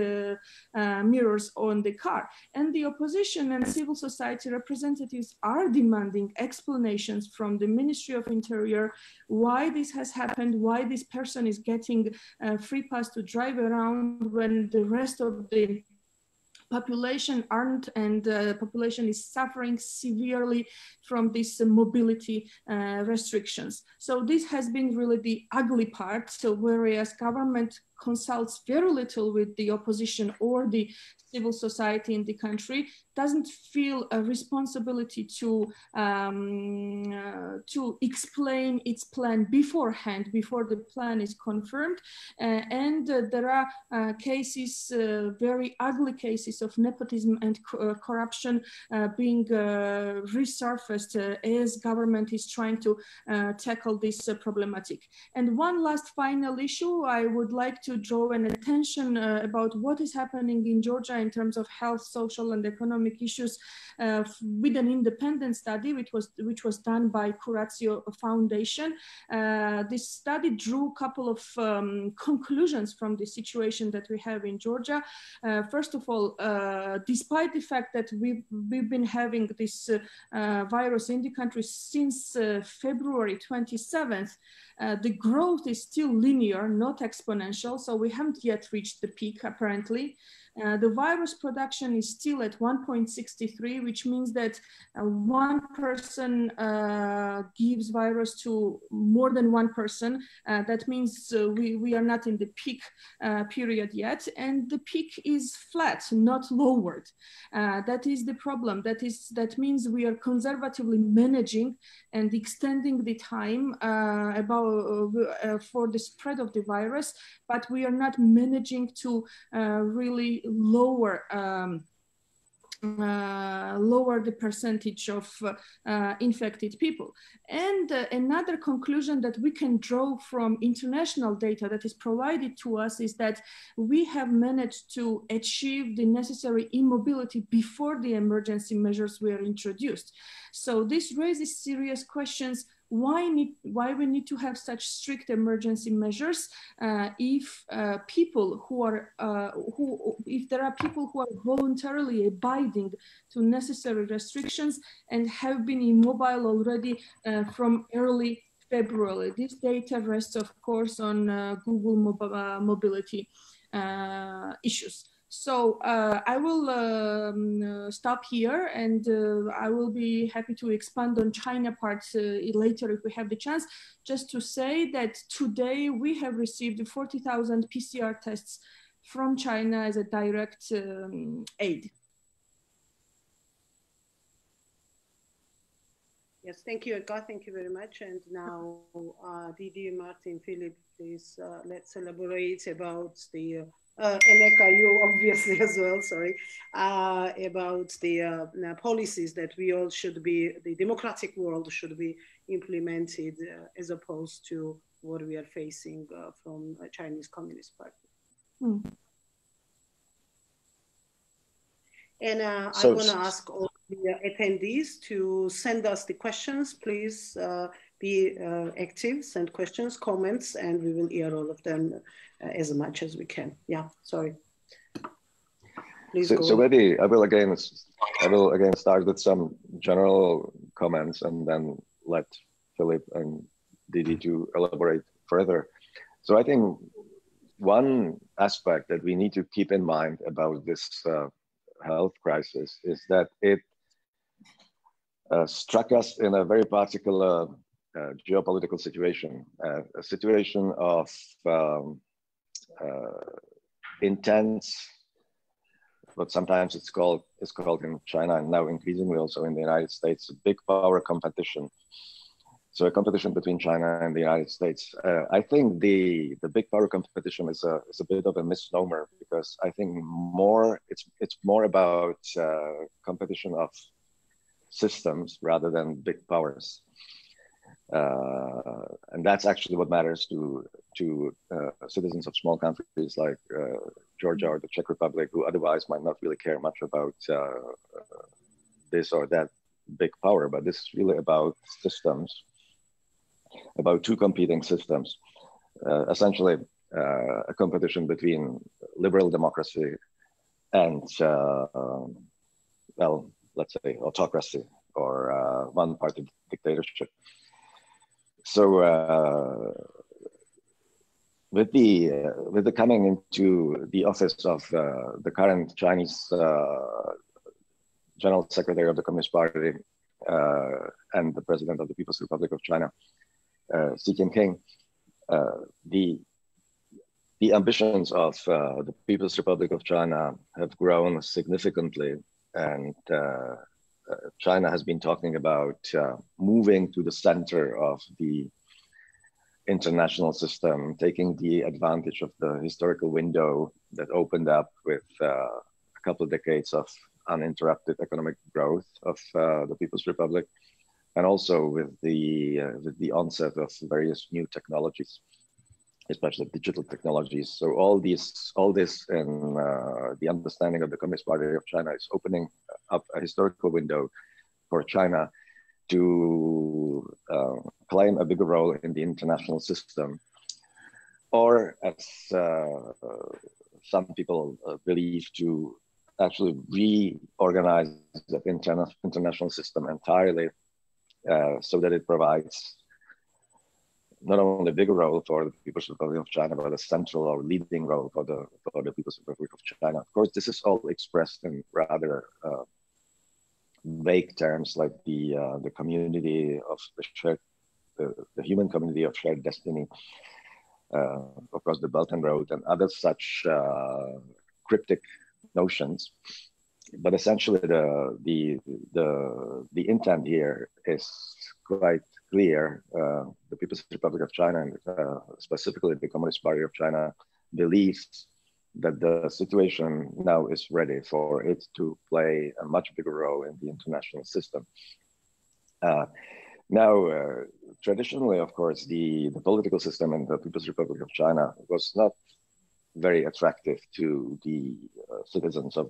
mirrors on the car. And the opposition and civil society representatives are demanding explanations from the Ministry of Interior why this has happened, why this person is getting a free pass to drive around when the rest of the population aren't, and the population is suffering severely from these mobility restrictions. So this has been really the ugly part. So whereas government consults very little with the opposition or the civil society in the country, doesn't feel a responsibility to explain its plan beforehand, before the plan is confirmed. And there are cases, very ugly cases of nepotism and corruption being resurfaced as government is trying to tackle this problematic. And one last final issue, I would like to draw an attention about what is happening in Georgia in terms of health, social, and economic issues with an independent study, which was done by Curatio Foundation. This study drew a couple of conclusions from the situation that we have in Georgia. First of all, despite the fact that we've been having this virus in the country since February 27th, the growth is still linear, not exponential. So we haven't yet reached the peak, apparently. The virus production is still at 1.63, which means that one person gives virus to more than one person. That means we are not in the peak period yet, and the peak is flat, not lowered. That is the problem. That means we are conservatively managing and extending the time for the spread of the virus, but we are not managing to really lower lower the percentage of infected people. And another conclusion that we can draw from international data that is provided to us is that we have managed to achieve the necessary immobility before the emergency measures were introduced. So this raises serious questions. Why we need to have such strict emergency measures if people who are if there are people who are voluntarily abiding to necessary restrictions and have been immobile already from early February. This data rests, of course, on Google mobility issues. So I will stop here, and I will be happy to expand on China parts later if we have the chance. Just to say that today we have received 40,000 PCR tests from China as a direct aid. Yes, thank you, Edgar. Thank you very much. And now, Didi, Martin, Philip, please let's elaborate about the and Eka, you obviously as well, sorry, about the policies that we all should be, the democratic world should be implemented as opposed to what we are facing from a Chinese Communist Party. And I want to ask all the attendees to send us the questions. Please be active, send questions, comments, and we will hear all of them as much as we can. Yeah, sorry. Please go. So maybe I will again start with some general comments and then let Philip and Didi to elaborate further. So I think one aspect that we need to keep in mind about this health crisis is that it struck us in a very particular geopolitical situation, a situation of intense, what sometimes it's called in China and now increasingly also in the United States, big power competition. So a competition between China and the United States. I think the big power competition is a bit of a misnomer, because I think it's more about competition of systems rather than big powers. And that's actually what matters to citizens of small countries like Georgia or the Czech Republic, who otherwise might not really care much about this or that big power. But this is really about systems, about two competing systems, essentially a competition between liberal democracy and, well, let's say autocracy or one-party dictatorship. So with the coming into the office of the current Chinese General Secretary of the Communist Party and the President of the People's Republic of China, Xi Jinping, the ambitions of the People's Republic of China have grown significantly, and China has been talking about moving to the center of the international system, taking the advantage of the historical window that opened up with a couple of decades of uninterrupted economic growth of the People's Republic, and also with the onset of various new technologies, especially digital technologies. So all this in the understanding of the Communist Party of China is opening up a historical window for China to claim a bigger role in the international system, or as some people believe, to actually reorganize the international system entirely, so that it provides not only a bigger role for the People's Republic of China, but a central or leading role for the People's Republic of China. Of course, this is all expressed in rather vague terms, like the community of the human community of shared destiny, across the Belt and Road, and other such cryptic notions. But essentially, the intent here is quite clear. The People's Republic of China, and specifically the Communist Party of China, believes that the situation now is ready for it to play a much bigger role in the international system. Traditionally, of course, the political system in the People's Republic of China was not very attractive to the citizens of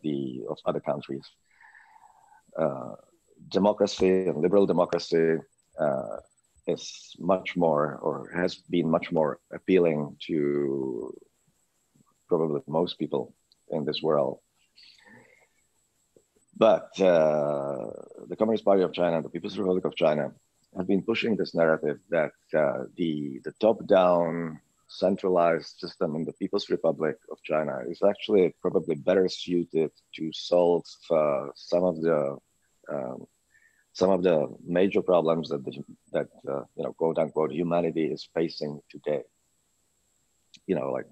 other countries. Democracy and liberal democracy is much more, or has been much more appealing to probably most people in this world. But the Communist Party of China, the People's Republic of China, have been pushing this narrative that the top-down centralized system in the People's Republic of China is actually probably better suited to solve some of the major problems that quote unquote humanity is facing today. Like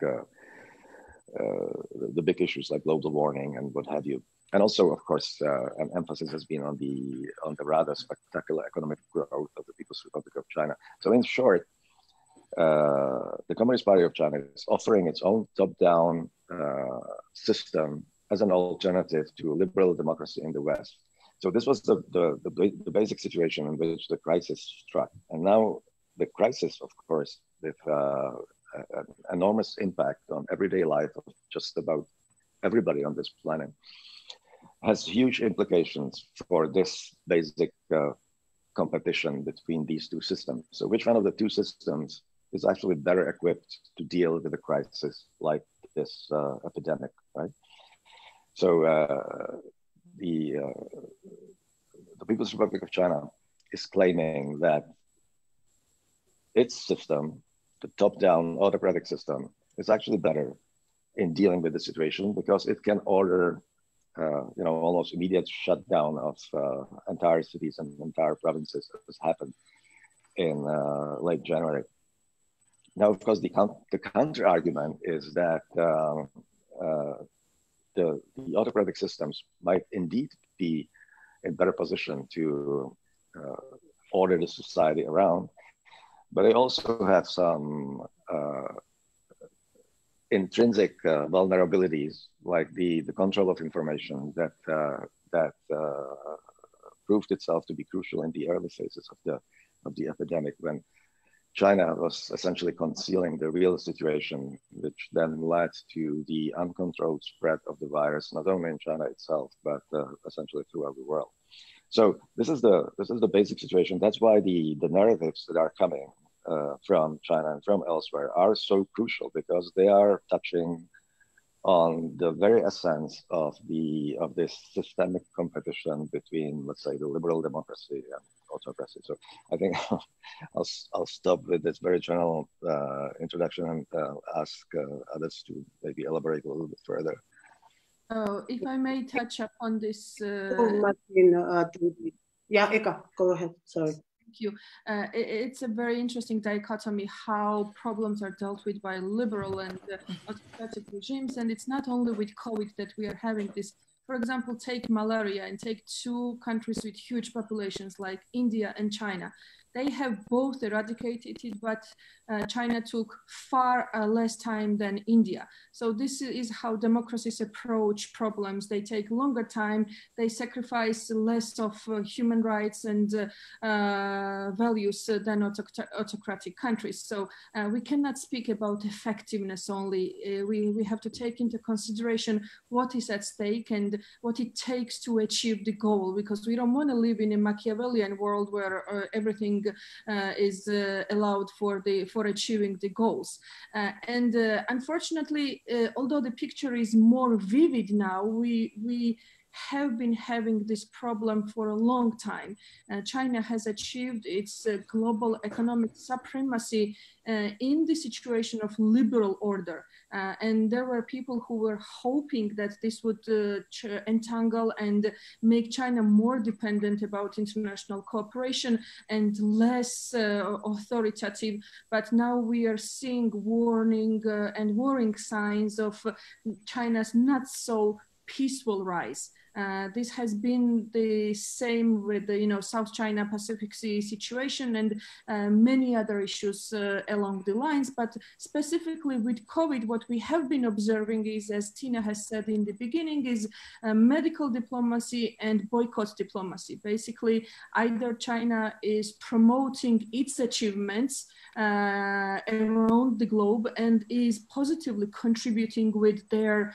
the big issues like global warming and what have you. And also, of course, an emphasis has been on the rather spectacular economic growth of the People's Republic of China. So in short, the Communist Party of China is offering its own top-down system as an alternative to liberal democracy in the West. So this was the basic situation in which the crisis struck. And now the crisis, of course, with an enormous impact on everyday life of just about everybody on this planet, has huge implications for this basic competition between these two systems. So which one of the two systems is actually better equipped to deal with a crisis like this epidemic, right? So the People's Republic of China is claiming that its system, the top-down autocratic system, is actually better in dealing with the situation because it can order almost immediate shutdown of entire cities and entire provinces, as happened in late January. Now, of course, the counter argument is that the autocratic systems might indeed be in better position to order the society around, but they also have some intrinsic vulnerabilities, like the control of information that proved itself to be crucial in the early phases of the epidemic, when China was essentially concealing the real situation, which then led to the uncontrolled spread of the virus, not only in China itself, but essentially throughout the world. So this is the basic situation. That's why the narratives that are coming from China and from elsewhere are so crucial, because they are touching on the very essence of this systemic competition between, let's say, the liberal democracy and autocracy. So I think I'll stop with this very general introduction and ask others to maybe elaborate a little bit further. If I may touch upon this. Yeah, Eka, go ahead. Sorry. Thank you. It's a very interesting dichotomy how problems are dealt with by liberal and autocratic regimes. And it's not only with COVID that we are having this. For example, take malaria and take two countries with huge populations like India and China. They have both eradicated it, but China took far less time than India. So this is how democracies approach problems. They take longer time, they sacrifice less of human rights and values than autocratic countries. So we cannot speak about effectiveness only. We have to take into consideration what is at stake and what it takes to achieve the goal, because we don't want to live in a Machiavellian world where everything is allowed for achieving the goals. Unfortunately, although the picture is more vivid now, we have been having this problem for a long time. China has achieved its global economic supremacy in the situation of liberal order. And there were people who were hoping that this would entangle and make China more dependent about international cooperation and less authoritative. But now we are seeing warning and worrying signs of China's not so peaceful rise. This has been the same with the South China Pacific Sea situation and many other issues along the lines. But specifically with COVID, what we have been observing is, as Tina has said in the beginning, is medical diplomacy and boycott diplomacy. Basically, either China is promoting its achievements around the globe and is positively contributing with their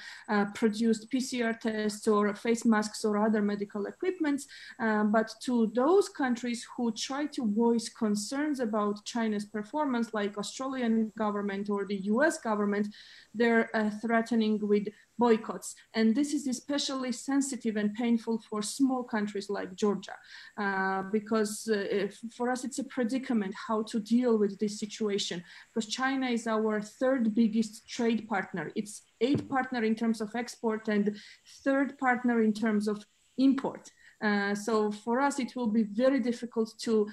produced PCR tests or face masks or other medical equipments, but to those countries who try to voice concerns about China's performance, like Australian government or the US government, they're threatening with boycotts. And this is especially sensitive and painful for small countries like Georgia, because for us it's a predicament how to deal with this situation, because China is our third biggest trade partner. It's 8th partner in terms of export and 3rd partner in terms of import. So for us, it will be very difficult to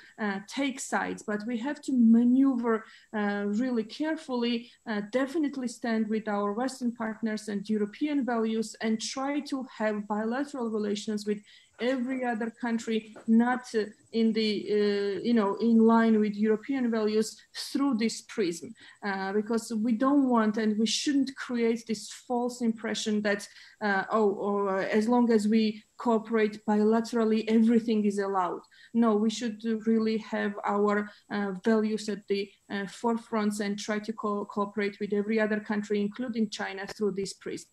take sides, but we have to maneuver really carefully, definitely stand with our Western partners and European values, and try to have bilateral relations with every other country, not in the, in line with European values through this prism, because we don't want and we shouldn't create this false impression that, as long as we cooperate bilaterally, everything is allowed. No, we should really have our values at the forefront and try to cooperate with every other country, including China, through this prism.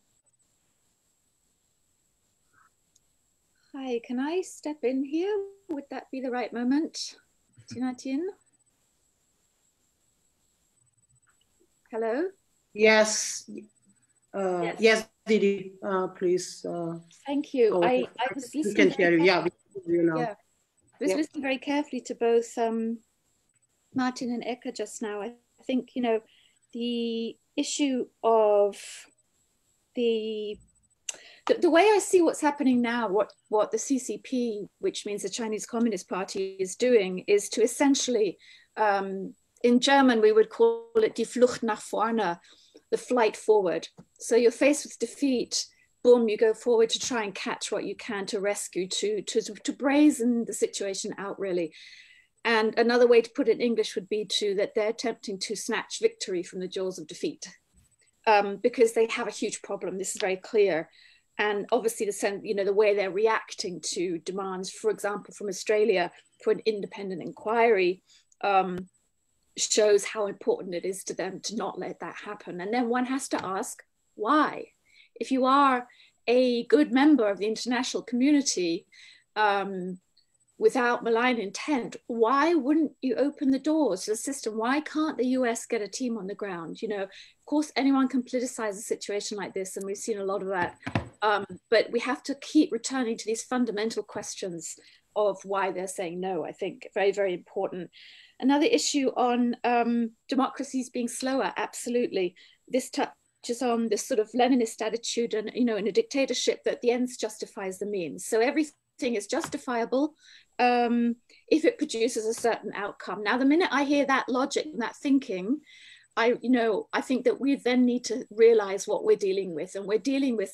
Hi, can I step in here? Would that be the right moment? Giannotti? Hello? Yes. Yes, Didi, please. Thank you. I was listening. We can hear you. Yeah, we can hear you now. Yeah. I was listening very carefully to both Martin and Eka just now. I think, the issue of the way I see what's happening now, what the CCP, which means the Chinese Communist Party, is doing is to essentially, in German, we would call it die Flucht nach vorne, the flight forward. So you're faced with defeat, boom, you go forward to try and catch what you can, to rescue, to brazen the situation out, really. And another way to put it in English would be that they're attempting to snatch victory from the jaws of defeat, because they have a huge problem. This is very clear. And obviously, the way they're reacting to demands, for example, from Australia for an independent inquiry, shows how important it is to them to not let that happen. And then one has to ask, why? If you are a good member of the international community, without malign intent, why wouldn't you open the doors to the system? Why can't the US get a team on the ground? Of course, anyone can politicize a situation like this, and we've seen a lot of that. But we have to keep returning to these fundamental questions of why they're saying no, I think. Very, very important. Another issue on democracies being slower, absolutely. This touches on this sort of Leninist attitude and, in a dictatorship, that the ends justifies the means. So everything is justifiable if it produces a certain outcome. Now, the minute I hear that logic and that thinking, I think that we then need to realize what we're dealing with, and we're dealing with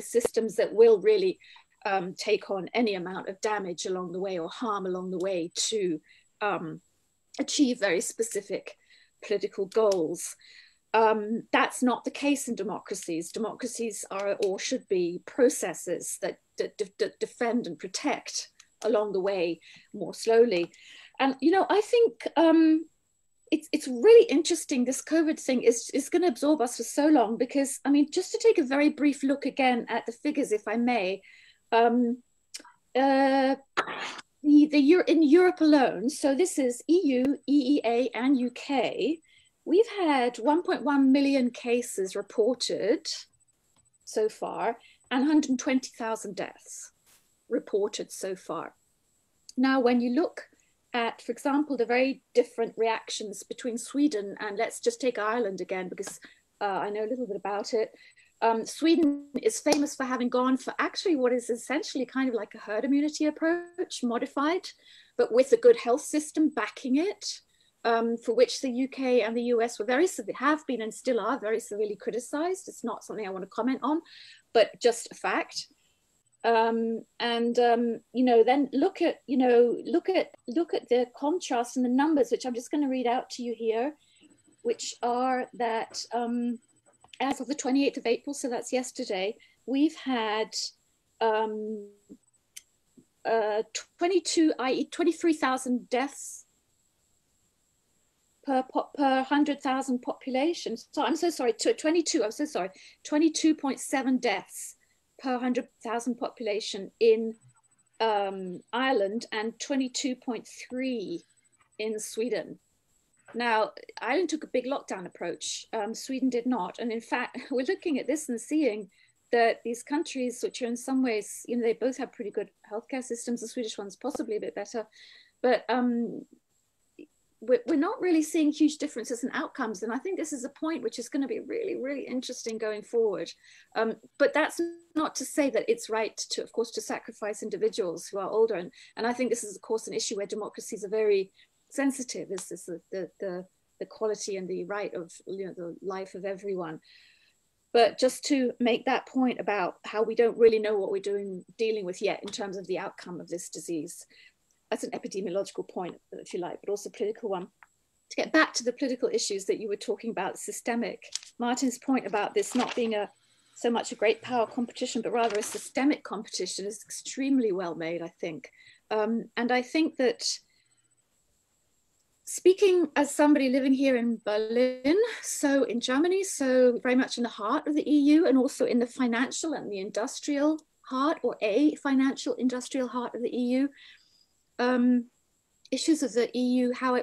systems that will really take on any amount of damage along the way or harm along the way to achieve very specific political goals. That's not the case in democracies. Democracies are or should be processes that defend and protect along the way more slowly. And I think it's really interesting. This COVID thing is going to absorb us for so long, because just to take a very brief look again at the figures, if I may, in Europe alone, so this is EU, EEA, and UK, we've had 1.1 million cases reported so far, and 120,000 deaths reported so far. Now, when you look at, for example, the very different reactions between Sweden and, let's just take Ireland again, because I know a little bit about it. Sweden is famous for having gone for actually what is essentially kind of like a herd immunity approach, modified, but with a good health system backing it, for which the UK and the US have been and still are very severely criticized. It's not something I want to comment on, but just a fact. You know, then look at the contrast in the numbers, which I'm just going to read out to you here, which are that as of the 28th of April, so that's yesterday, we've had 23,000 deaths per 100,000 population. So I'm so sorry, 22.7 deaths per 100,000 population in Ireland and 22.3 in Sweden. Now, Ireland took a big lockdown approach. Sweden did not. And in fact, we're looking at this and seeing that these countries, which are in some ways, you know, they both have pretty good healthcare systems. The Swedish one's possibly a bit better, but we're not really seeing huge differences in outcomes. And I think this is a point which is going to be really, really interesting going forward. But that's not to say that it's right to, of course, to sacrifice individuals who are older. And I think this is, of course, an issue where democracies are very sensitive, is this the quality and the right of, you know, the life of everyone. But just to make that point about how we don't really know what we're dealing with yet in terms of the outcome of this disease. That's an epidemiological point, if you like, but also a political one. To get back to the political issues that you were talking about, systemic, Martin's point about this not being so much a great power competition, but rather a systemic competition is extremely well made, I think. And I think that, speaking as somebody living here in Berlin, so in Germany, so very much in the heart of the EU, and also in the financial and the industrial heart, or a financial industrial heart of the EU, issues of the EU, how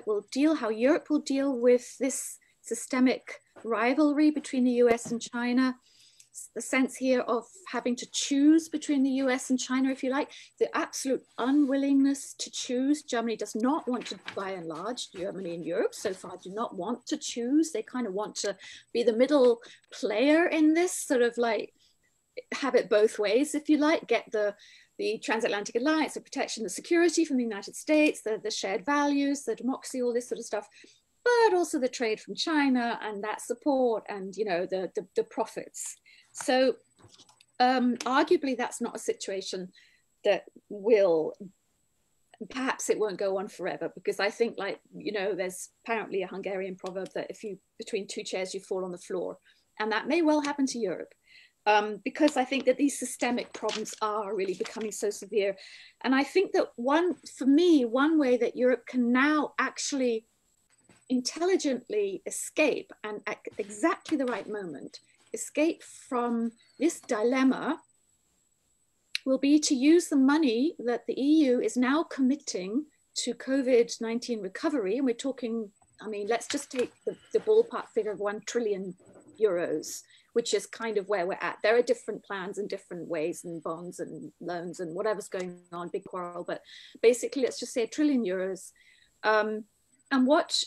Europe will deal with this systemic rivalry between the US and China, the sense here of having to choose between the US and China, if you like, the absolute unwillingness to choose. Germany does not want to, by and large, Germany and Europe so far do not want to choose. They kind of want to be the middle player in this, sort of like have it both ways, if you like, get the transatlantic alliance, the protection, the security from the United States, the shared values, the democracy, all this sort of stuff, but also the trade from China and that support and, you know, the profits. So arguably that's not a situation that will, perhaps it won't go on forever, because I think, like, you know, there's apparently a Hungarian proverb that if you, between two chairs, you fall on the floor. And that may well happen to Europe. Because I think that these systemic problems are really becoming so severe. And I think that for me, one way that Europe can now actually intelligently escape, and at exactly the right moment, escape from this dilemma, will be to use the money that the EU is now committing to COVID-19 recovery. And we're talking, I mean, let's just take the ballpark figure of 1 trillion euros, which is kind of where we're at. There are different plans and different ways, and bonds and loans and whatever's going on, big quarrel, but basically let's just say €1 trillion. And what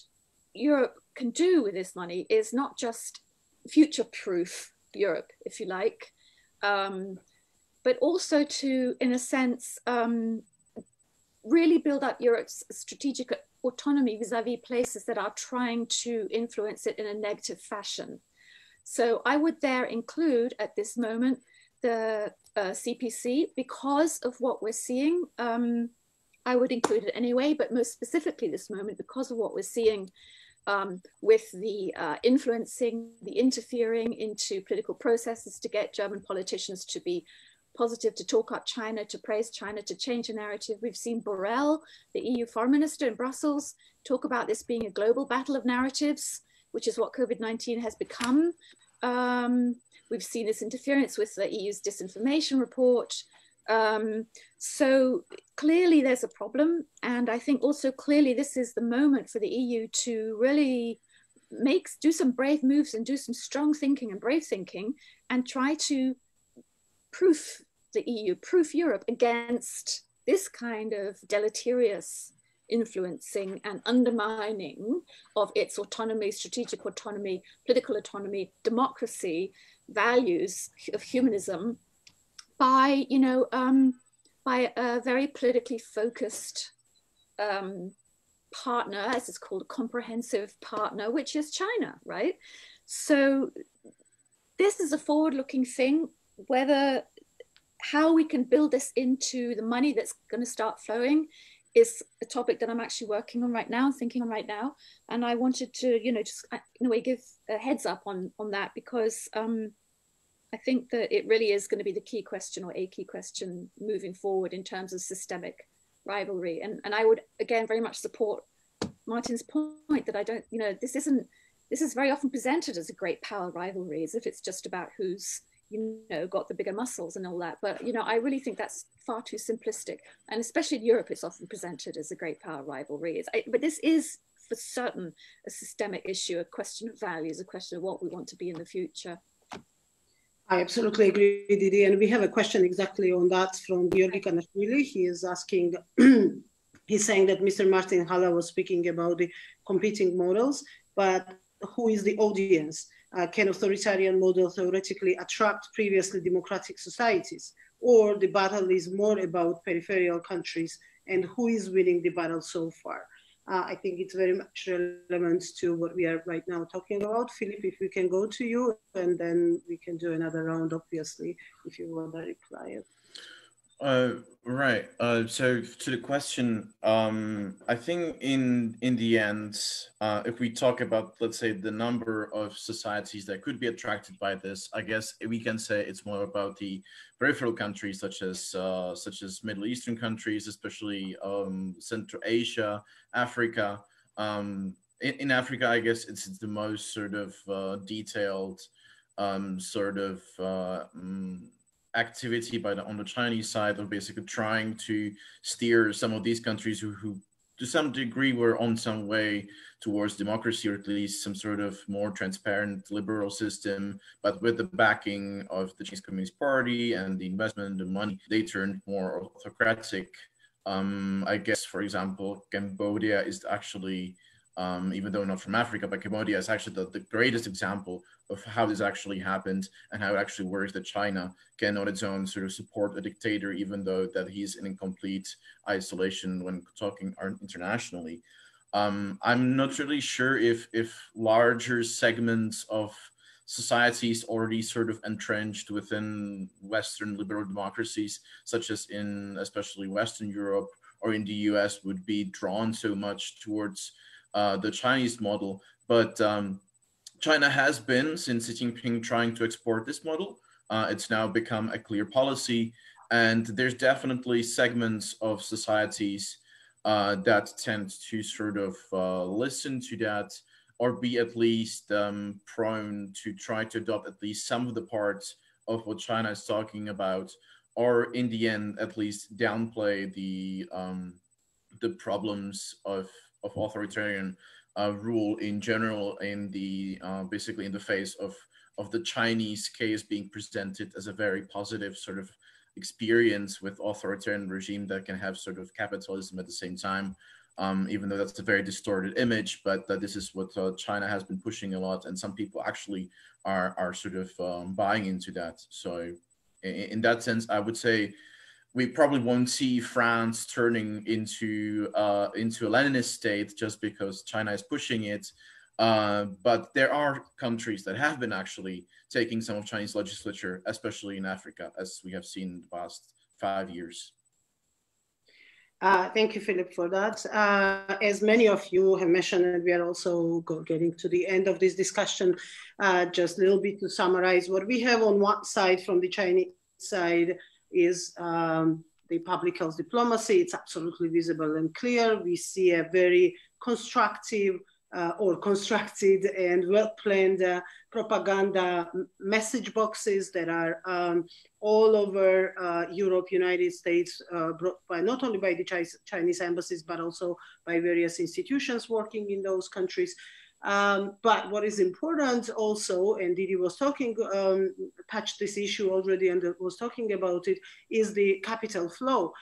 Europe can do with this money is not just future-proof Europe, if you like, but also to, in a sense, really build up Europe's strategic autonomy vis-a-vis places that are trying to influence it in a negative fashion. So I would there include at this moment the CPC, because of what we're seeing. I would include it anyway, but most specifically this moment, because of what we're seeing with the influencing, the interfering into political processes to get German politicians to be positive, to talk up China, to praise China, to change the narrative. We've seen Borrell, the EU foreign minister in Brussels, talk about this being a global battle of narratives, which is what COVID-19 has become. We've seen this interference with the EU's disinformation report. So clearly there's a problem. And I think also clearly this is the moment for the EU to really do some brave moves and do some strong thinking and brave thinking, and try to proof the EU, proof Europe against this kind of deleterious influencing and undermining of its autonomy, strategic autonomy, political autonomy, democracy, values of humanism by, you know, by a very politically focused partner, as it's called, a comprehensive partner, which is China, right? So this is a forward-looking thing. Whether how we can build this into the money that's going to start flowing is a topic that I'm actually working on right now, thinking on right now. And I wanted to, just in a way give a heads up on that, because I think that it really is going to be the key question, or a key question moving forward in terms of systemic rivalry. And I would, again, very much support Martin's point that I don't, this is very often presented as a great power rivalry, as if it's just about who's, got the bigger muscles and all that. But, I really think that's far too simplistic. And especially in Europe, it's often presented as a great power rivalry. But this is for certain a systemic issue, a question of values, a question of what we want to be in the future. I absolutely agree, Didi. And we have a question exactly on that from Georgi Kanashvili. He is asking, he's saying that Mr. Martin Hala was speaking about the competing models, but who is the audience? Can authoritarian model theoretically attract previously democratic societies? Or the battle is more about peripheral countries, and who is winning the battle so far? I think it's very much relevant to what we are right now talking about. Philip, if we can go to you, and then we can do another round, obviously, if you want to reply. Right. So to the question, I think in the end, if we talk about, let's say, the number of societies that could be attracted by this, I guess we can say it's more about the peripheral countries, such as Middle Eastern countries, especially Central Asia, Africa. In Africa, I guess it's the most sort of detailed activity on the Chinese side of basically trying to steer some of these countries who to some degree were on some way towards democracy, or at least some sort of more transparent liberal system, but with the backing of the Chinese Communist Party and the investment and money, they turned more autocratic. I guess, for example, Cambodia is actually, even though not from Africa, but Cambodia is actually the greatest example of how this actually happened and how it actually works, that China can on its own sort of support a dictator, even though that he's in complete isolation when talking internationally. I'm not really sure if larger segments of societies already sort of entrenched within Western liberal democracies, such as in especially Western Europe or in the US, would be drawn so much towards the Chinese model. But China has been, since Xi Jinping, trying to export this model. It's now become a clear policy, and there's definitely segments of societies that tend to sort of listen to that, or be at least prone to try to adopt at least some of the parts of what China is talking about, or in the end, at least downplay the problems of authoritarian rule in general, in the basically in the face of the Chinese case being presented as a very positive sort of experience with authoritarian regime that can have sort of capitalism at the same time, even though that's a very distorted image. But this is what China has been pushing a lot, and some people actually are sort of buying into that. So in that sense, I would say we probably won't see France turning into a Leninist state just because China is pushing it. But there are countries that have been actually taking some of Chinese legislature, especially in Africa, as we have seen in the past 5 years. Thank you, Philip, for that. As many of you have mentioned, we are also getting to the end of this discussion. Just a little bit to summarize what we have on one side from the Chinese side is the public health diplomacy. It's absolutely visible and clear. We see a very constructive or constructed and well-planned propaganda message boxes that are all over Europe, United States, brought by not only by the Chinese embassies, but also by various institutions working in those countries. But what is important also, and Didi was talking, touched this issue already and was talking about it, is the capital flow.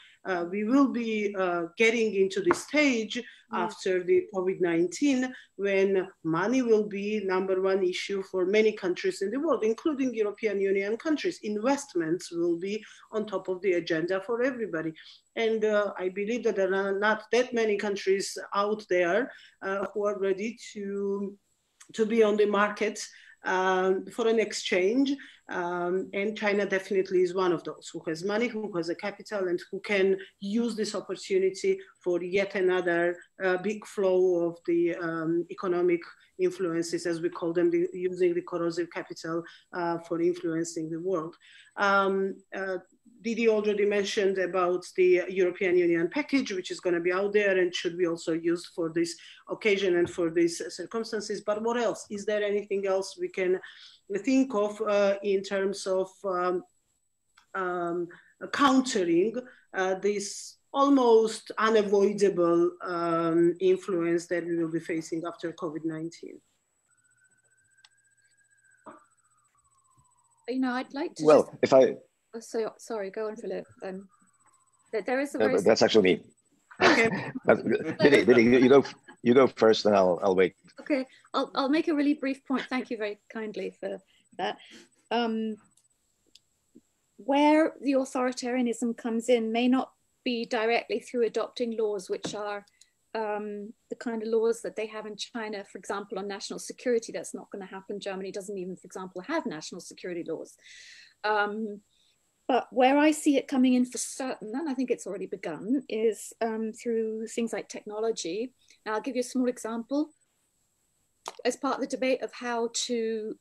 We will be getting into the stage after the COVID-19 when money will be #1 issue for many countries in the world, including European Union countries. Investments will be on top of the agenda for everybody. And I believe that there are not that many countries out there who are ready to be on the market foreign exchange. And China definitely is one of those who has money, who has a capital, and who can use this opportunity for yet another big flow of the economic influences, as we call them, using the corrosive capital for influencing the world. Didi already mentioned about the European Union package, which is going to be out there and should be also used for this occasion and for these circumstances. But what else? Is there anything else we can think of in terms of countering this almost unavoidable influence that we will be facing after COVID-19? You know, I'd like to. Well, just... if I. So sorry, go on, Philip. There is a very... That's actually me. Okay. Didi, you go first, and I'll wait. Okay, I'll make a really brief point. Thank you very kindly for that. Where the authoritarianism comes in may not be directly through adopting laws which are the kind of laws that they have in China, for example, on national security. That's not going to happen. Germany doesn't even, for example, have national security laws. But where I see it coming in for certain, and I think it's already begun, is through things like technology. Now, I'll give you a small example. As part of the debate of how to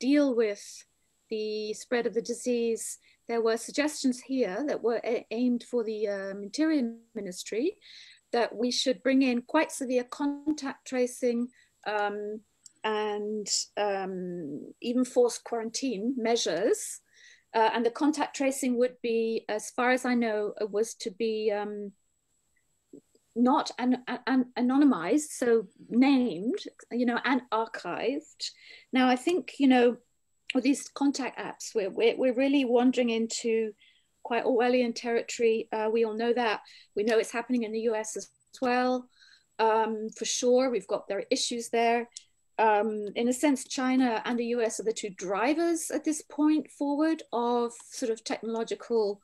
deal with the spread of the disease, there were suggestions here that were aimed for the Interior Ministry that we should bring in quite severe contact tracing and even forced quarantine measures. And the contact tracing would be, as far as I know, was to be not anonymized, so named, you know, and archived. Now, I think, you know, with these contact apps, we're really wandering into quite Orwellian territory. We all know that. We know it's happening in the US as well. For sure, there are issues there. In a sense, China and the US are the two drivers at this point forward of sort of technological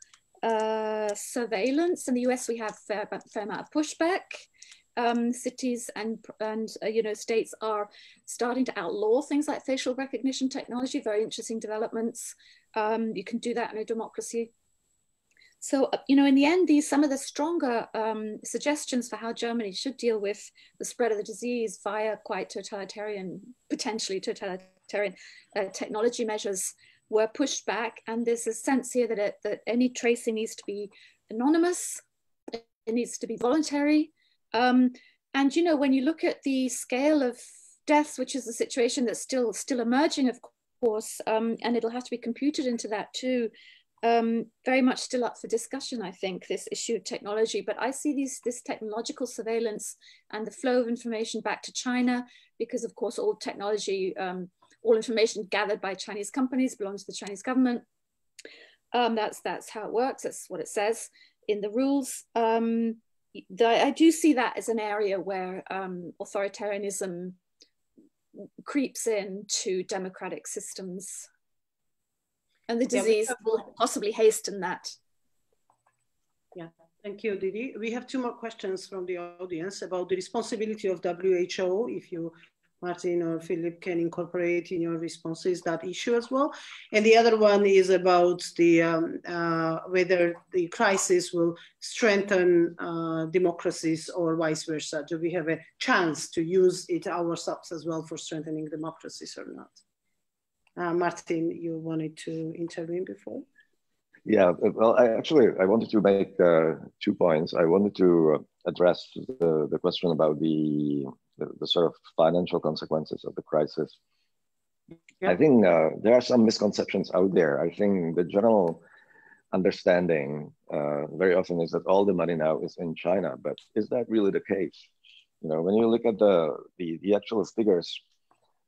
surveillance. In the US, we have a fair amount of pushback. Cities and you know, states are starting to outlaw things like facial recognition technology. Very interesting developments. You can do that in a democracy. So, you know, in the end, some of the stronger suggestions for how Germany should deal with the spread of the disease via quite totalitarian, potentially totalitarian technology measures were pushed back. And there's a sense here that any tracing needs to be anonymous, it needs to be voluntary. And, you know, when you look at the scale of deaths, which is a situation that's still emerging, of course, and it'll have to be computed into that too, very much still up for discussion, I think, this issue of technology. But I see this technological surveillance and the flow of information back to China, because of course, all technology, all information gathered by Chinese companies belongs to the Chinese government. That's how it works. That's what it says in the rules. I do see that as an area where authoritarianism creeps into democratic systems. And the disease will possibly hasten that. Yeah, thank you, Didi. We have two more questions from the audience about the responsibility of WHO. If you, Martin or Philip, can incorporate in your responses that issue as well. And the other one is about the whether the crisis will strengthen democracies or vice versa. Do we have a chance to use it ourselves as well for strengthening democracies or not? Martin, you wanted to intervene before? Yeah, well, I wanted to make 2 points. I wanted to address the question about the sort of financial consequences of the crisis. Yeah. I think there are some misconceptions out there. I think the general understanding very often is that all the money now is in China, but is that really the case? You know, when you look at the actual figures,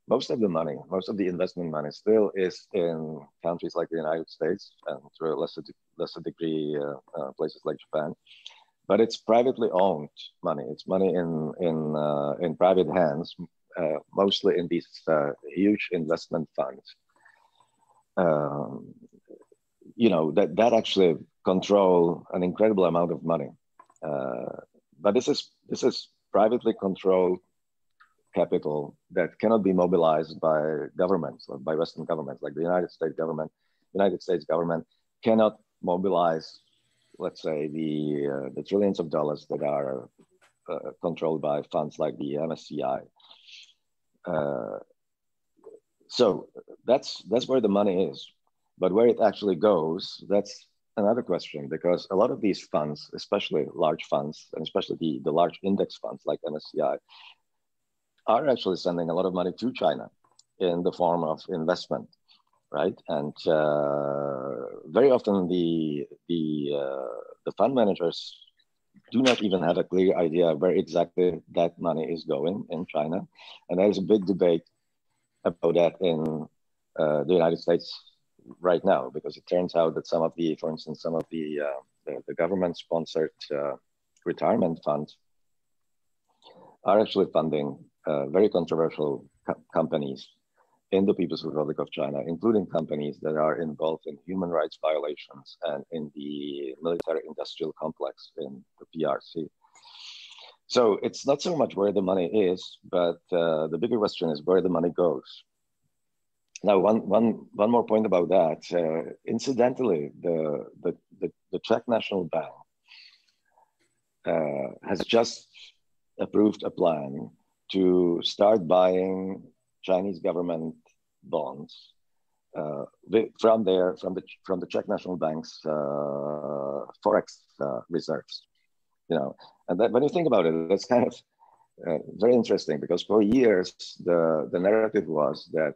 most of the money, most of the investment money still is in countries like the United States and to a lesser degree, places like Japan. But it's privately owned money. It's money in private hands, mostly in these huge investment funds. You know, that actually control an incredible amount of money. But this is privately controlled capital that cannot be mobilized by governments, or by Western governments, like the United States government. United States government cannot mobilize, let's say, the trillions of dollars that are controlled by funds like the MSCI. So that's where the money is. But where it actually goes, that's another question, because a lot of these funds, especially large funds, and especially the large index funds like MSCI, are actually sending a lot of money to China in the form of investment, right? And very often the fund managers do not even have a clear idea where exactly that money is going in China. And there's a big debate about that in the United States right now, because it turns out that some of the, for instance, some of the government-sponsored retirement funds are actually funding very controversial companies in the People's Republic of China, including companies that are involved in human rights violations and in the military-industrial complex in the PRC. So it's not so much where the money is, but the bigger question is where the money goes. Now, one more point about that. Incidentally, the Czech National Bank has just approved a plan to start buying Chinese government bonds from the Czech National Bank's forex reserves. You know, and that, when you think about it, that's kind of very interesting, because for years the narrative was that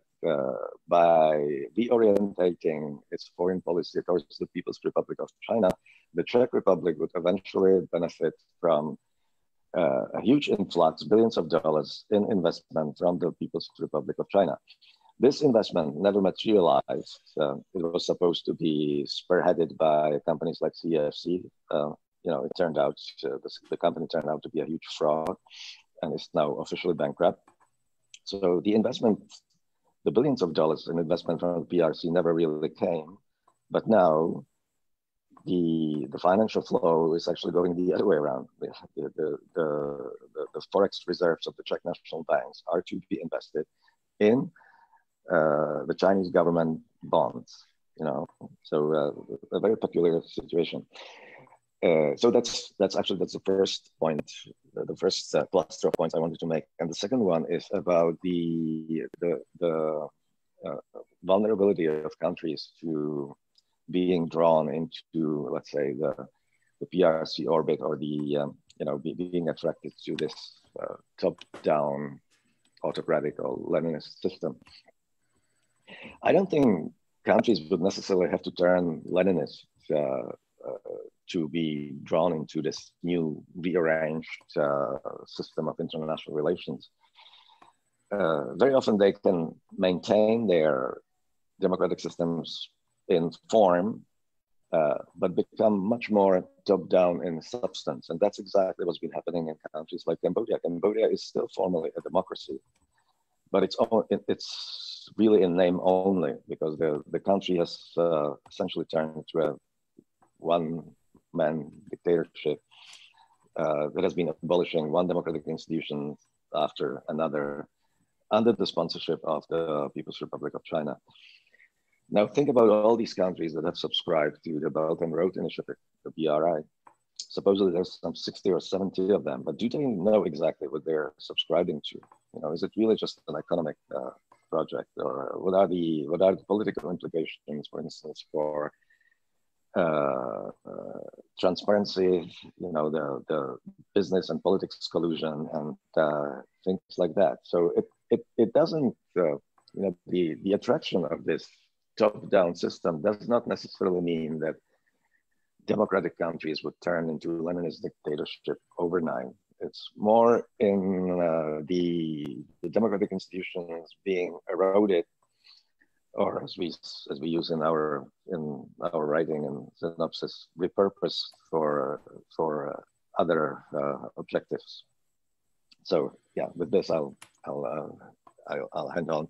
by reorientating its foreign policy towards the People's Republic of China, the Czech Republic would eventually benefit from a huge influx, billions of dollars in investment from the People's Republic of China. This investment never materialized. It was supposed to be spearheaded by companies like CFC. You know, it turned out, the company turned out to be a huge fraud and is now officially bankrupt. So the investment, the billions of dollars in investment from the PRC never really came. But now the financial flow is actually going the other way around. The forex reserves of the Czech national banks are to be invested in the Chinese government bonds, you know, so a very peculiar situation. So that's the first point, the first cluster of points I wanted to make. And the second one is about the vulnerability of countries to being drawn into, let's say, the PRC orbit, or the you know, being attracted to this top-down autocratic or Leninist system. I don't think countries would necessarily have to turn Leninist to be drawn into this new rearranged system of international relations. Very often they can maintain their democratic systems in form, but become much more top-down in substance. And that's exactly what's been happening in countries like Cambodia. Cambodia is still formally a democracy, but it's really in name only, because the country has essentially turned into a one-man dictatorship that has been abolishing one democratic institution after another under the sponsorship of the People's Republic of China. Now think about all these countries that have subscribed to the Belt and Road Initiative, the BRI. Supposedly there's some 60 or 70 of them, but do they know exactly what they're subscribing to? You know, is it really just an economic project, or what are the political implications, for instance, for transparency, you know, the business and politics collusion and things like that. So it doesn't, you know, the attraction of this top-down system does not necessarily mean that democratic countries would turn into Leninist dictatorship overnight. It's more in the democratic institutions being eroded, or as we use in our writing and synopsis, repurposed for other objectives. So yeah, with this I'll hand over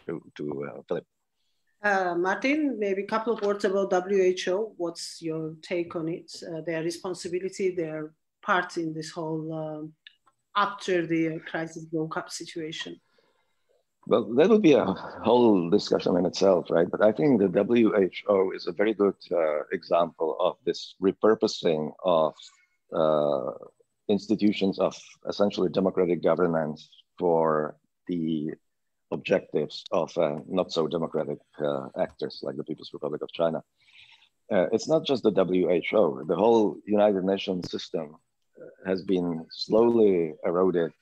to Philip. Martin, maybe a couple of words about WHO. What's your take on it? Their responsibility, their part in this whole after the crisis broke up situation? Well, that would be a whole discussion in itself, right? But I think the WHO is a very good example of this repurposing of institutions of essentially democratic governance for the objectives of not so democratic actors like the People's Republic of China. It's not just the WHO, the whole United Nations system has been slowly eroded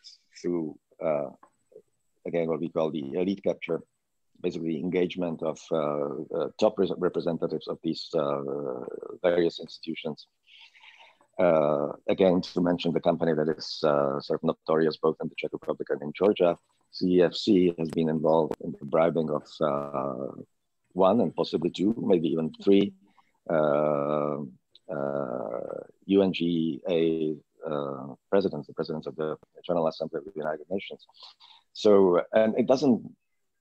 through again, what we call the elite capture, basically engagement of top representatives of these various institutions. Again, to mention the company that is sort of notorious both in the Czech Republic and in Georgia, CEFC has been involved in the bribing of one and possibly two, maybe even three UNGA presidents, the presidents of the General Assembly of the United Nations. So, and it doesn't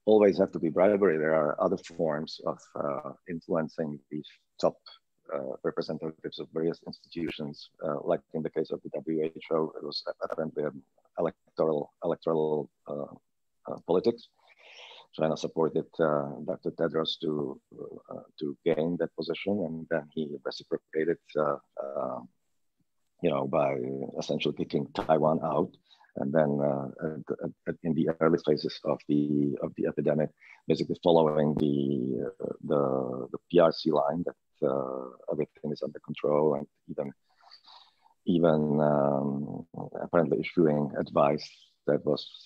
always have to be bribery. There are other forms of influencing these top representatives of various institutions, like in the case of the WHO, it was apparently electoral politics. China supported Dr. Tedros to gain that position, and then he reciprocated, by essentially kicking Taiwan out. And then in the early phases of the epidemic, basically following the PRC line that everything is under control, and even apparently issuing advice that was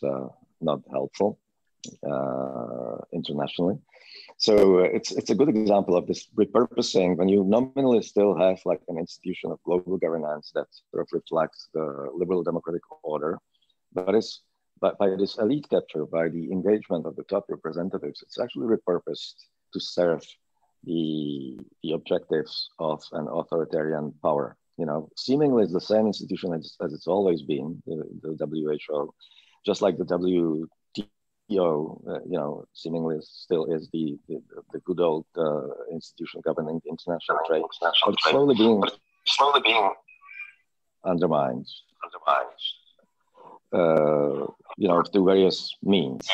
not helpful internationally. So it's a good example of this repurposing when you nominally still have like an institution of global governance that sort of reflects the liberal democratic order. But by this elite capture, by the engagement of the top representatives, it's actually repurposed to serve the objectives of an authoritarian power. Seemingly it's the same institution as it's always been, the WHO, just like the WTO, seemingly still is the good old institution governing international trade, but it's slowly being undermined. Through various means.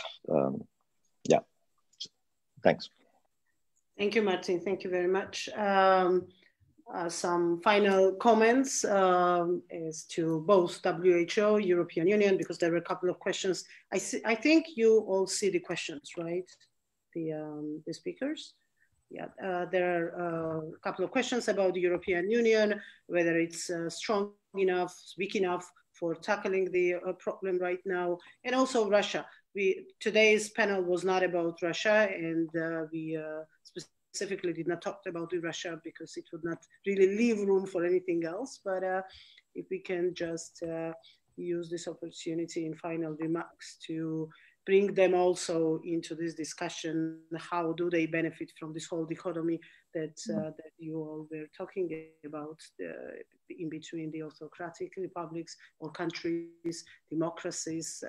Yeah, thanks. Thank you, Martin. Thank you very much. Some final comments as to both WHO, European Union, because there were a couple of questions. I think you all see the questions, right? The speakers. Yeah, there are a couple of questions about the European Union, whether it's strong enough, weak enough for tackling the problem right now, and also Russia. Today's panel was not about Russia, and we specifically did not talk about Russia because it would not really leave room for anything else. But if we can just use this opportunity in final remarks to bring them also into this discussion, how do they benefit from this whole dichotomy that you all were talking about, in between the autocratic republics or countries, democracies,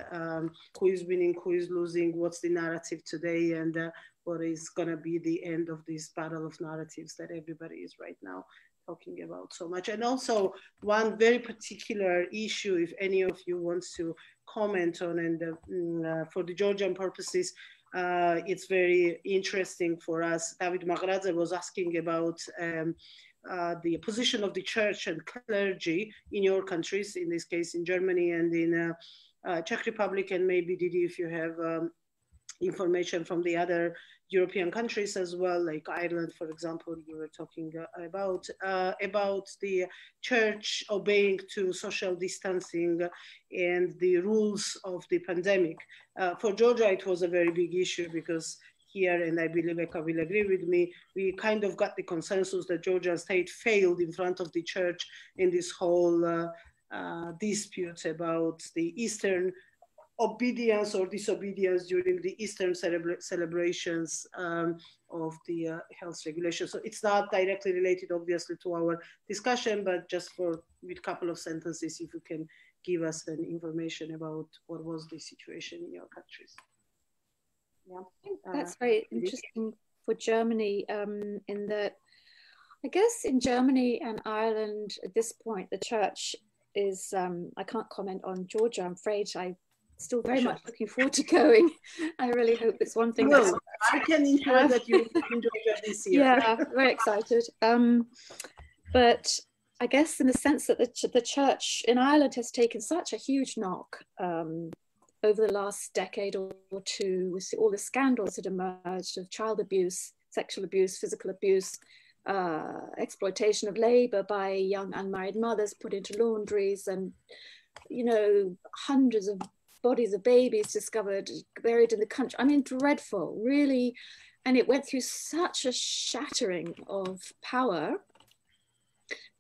who is winning, who is losing, what's the narrative today, and what is going to be the end of this battle of narratives that everybody is right now talking about so much. And also one very particular issue, if any of you wants to comment on, and for the Georgian purposes, it's very interesting for us. David Maghradze was asking about the position of the church and clergy in your countries, in this case in Germany and in Czech Republic, and maybe Didi, if you have information from the other European countries as well, like Ireland, for example, you were talking about the church obeying to social distancing and the rules of the pandemic. For Georgia, it was a very big issue because here, and I believe Eka will agree with me, we kind of got the consensus that Georgia state failed in front of the church in this whole dispute about the Eastern obedience or disobedience during the Eastern celebrations of the health regulations. So it's not directly related, obviously, to our discussion, but just with a couple of sentences, if you can give us an information about what was the situation in your countries. Yeah. I think that's very interesting for Germany, in that, I guess in Germany and Ireland at this point, the church is, I can't comment on Georgia, I'm afraid. I'm still very much looking forward to going. I really hope it's one thing. Well, I can ensure that you enjoy this year. Yeah, very excited. But I guess in the sense that the church in Ireland has taken such a huge knock over the last decade or two, with all the scandals that emerged of child abuse, sexual abuse, physical abuse, exploitation of labor by young unmarried mothers put into laundries, and, you know, hundreds of bodies of babies discovered buried in the country. I mean, dreadful, really. And it went through such a shattering of power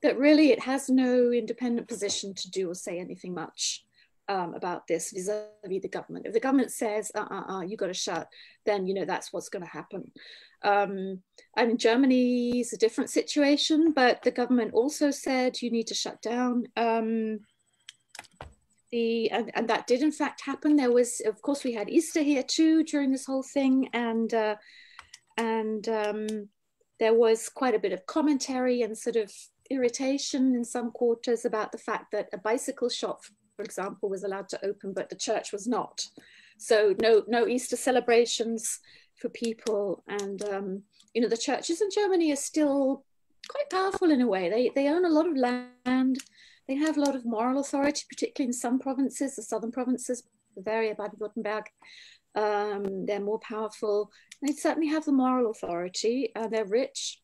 that really it has no independent position to do or say anything much about this vis-a-vis the government. If the government says, you got to shut, then, you know, that's what's going to happen. And in Germany, it's a different situation, but the government also said you need to shut down. And that did in fact happen. There was, of course, we had Easter here too during this whole thing, and there was quite a bit of commentary and sort of irritation in some quarters about the fact that a bicycle shop, for example, was allowed to open, but the church was not. So no Easter celebrations for people. And you know, the churches in Germany are still quite powerful in a way. They own a lot of land. They have a lot of moral authority, particularly in some provinces, the southern provinces, Bavaria, Baden-Württemberg. They're more powerful. They certainly have the moral authority. They're rich.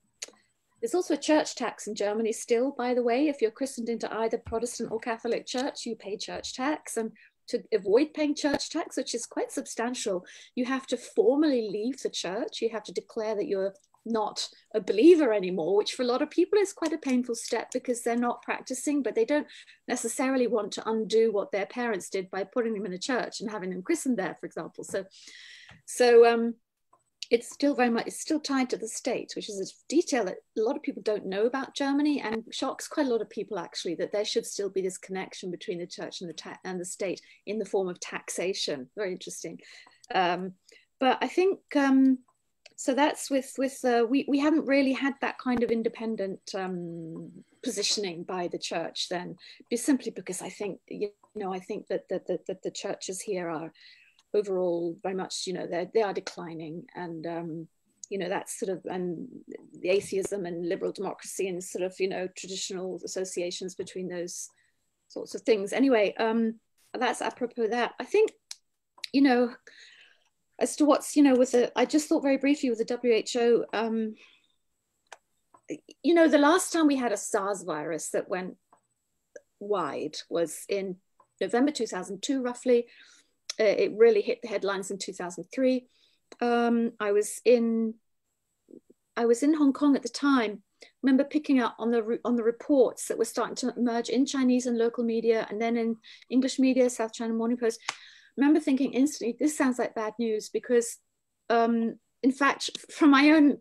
There's also a church tax in Germany still, by the way. If you're christened into either Protestant or Catholic church, you pay church tax. And to avoid paying church tax, which is quite substantial, you have to formally leave the church. You have to declare that you're not a believer anymore, which for a lot of people is quite a painful step because they're not practicing, but they don't necessarily want to undo what their parents did by putting them in a church and having them christened there, for example. So it's still very much, it's still tied to the state, which is a detail that a lot of people don't know about Germany, and shocks quite a lot of people actually, that there should still be this connection between the church and the state in the form of taxation. Very interesting. But I think, so that's we haven't really had that kind of independent positioning by the church then, simply because I think, you know, I think that the churches here are overall very much, you know, they are declining, and you know, that's sort of, and the atheism and liberal democracy and sort of, you know, traditional associations between those sorts of things. Anyway, that's apropos of that. I think, you know, as to what's, you know, I just thought very briefly with the WHO, you know, the last time we had a SARS virus that went wide was in November 2002, roughly. It really hit the headlines in 2003. I was in Hong Kong at the time. I remember picking up on the reports that were starting to emerge in Chinese and local media, and then in English media, South China Morning Post. I remember thinking instantly, this sounds like bad news, because in fact, from my own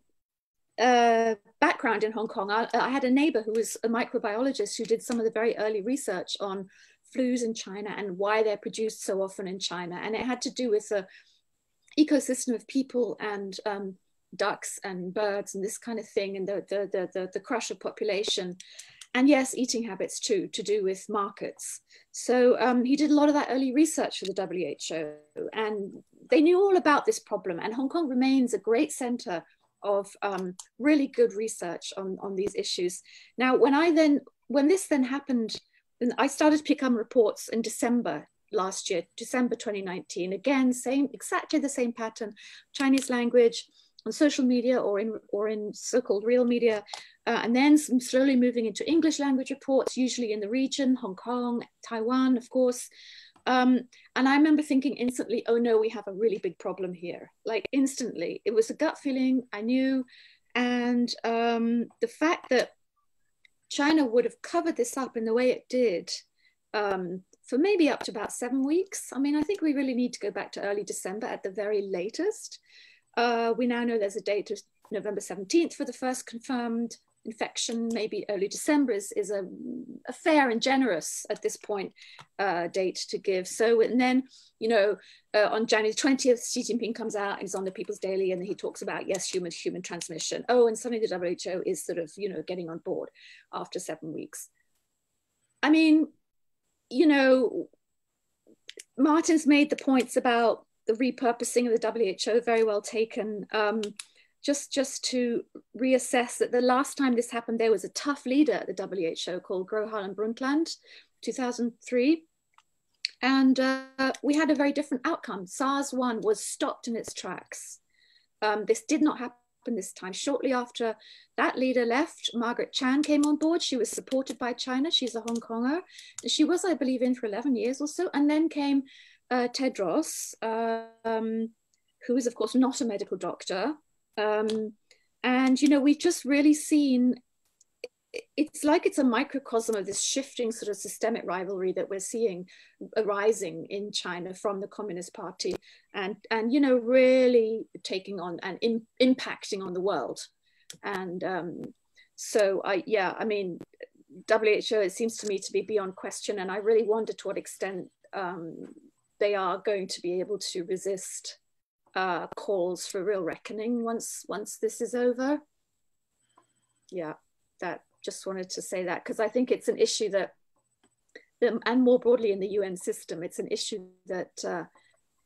background in Hong Kong, I had a neighbor who was a microbiologist who did some of the very early research on flus in China and why they're produced so often in China. And it had to do with the ecosystem of people and ducks and birds and this kind of thing, and the crush of population. And yes, eating habits too, to do with markets. So he did a lot of that early research for the WHO, and they knew all about this problem. And Hong Kong remains a great center of really good research on these issues. Now, when this then happened, I started to pick up reports in December last year, December 2019. Again, exactly the same pattern, Chinese language on social media or in so-called real media, and then some slowly moving into English language reports, usually in the region, Hong Kong, Taiwan, of course. And I remember thinking instantly, oh no, we have a really big problem here. Like instantly, it was a gut feeling, I knew. And the fact that China would have covered this up in the way it did for maybe up to about 7 weeks. I mean, I think we really need to go back to early December at the very latest. We now know there's a date of November 17th for the first confirmed infection. Maybe early December is a fair and generous at this point date to give. So, and then, you know, on January 20th, Xi Jinping comes out and he's on the People's Daily and he talks about, yes, human transmission. Oh, and suddenly the WHO is sort of, you know, getting on board after 7 weeks. I mean, you know, Martin's made the points about the repurposing of the WHO, very well taken. Just to reassess that the last time this happened, there was a tough leader at the WHO called Gro Harlem Brundtland, 2003. And we had a very different outcome. SARS-1 was stopped in its tracks. This did not happen this time. Shortly after that leader left, Margaret Chan came on board. She was supported by China. She's a Hong Konger. She was, I believe, in for 11 years or so. And then came Tedros, who is, of course, not a medical doctor. And, you know, we've just really seen, it's like it's a microcosm of this shifting sort of systemic rivalry that we're seeing arising in China from the Communist Party and you know, really taking on and impacting on the world. And so I mean, WHO, it seems to me to be beyond question. And I really wonder to what extent they are going to be able to resist calls for real reckoning once this is over. Yeah, that just wanted to say that because I think it's an issue that, and more broadly in the UN system, it's an issue that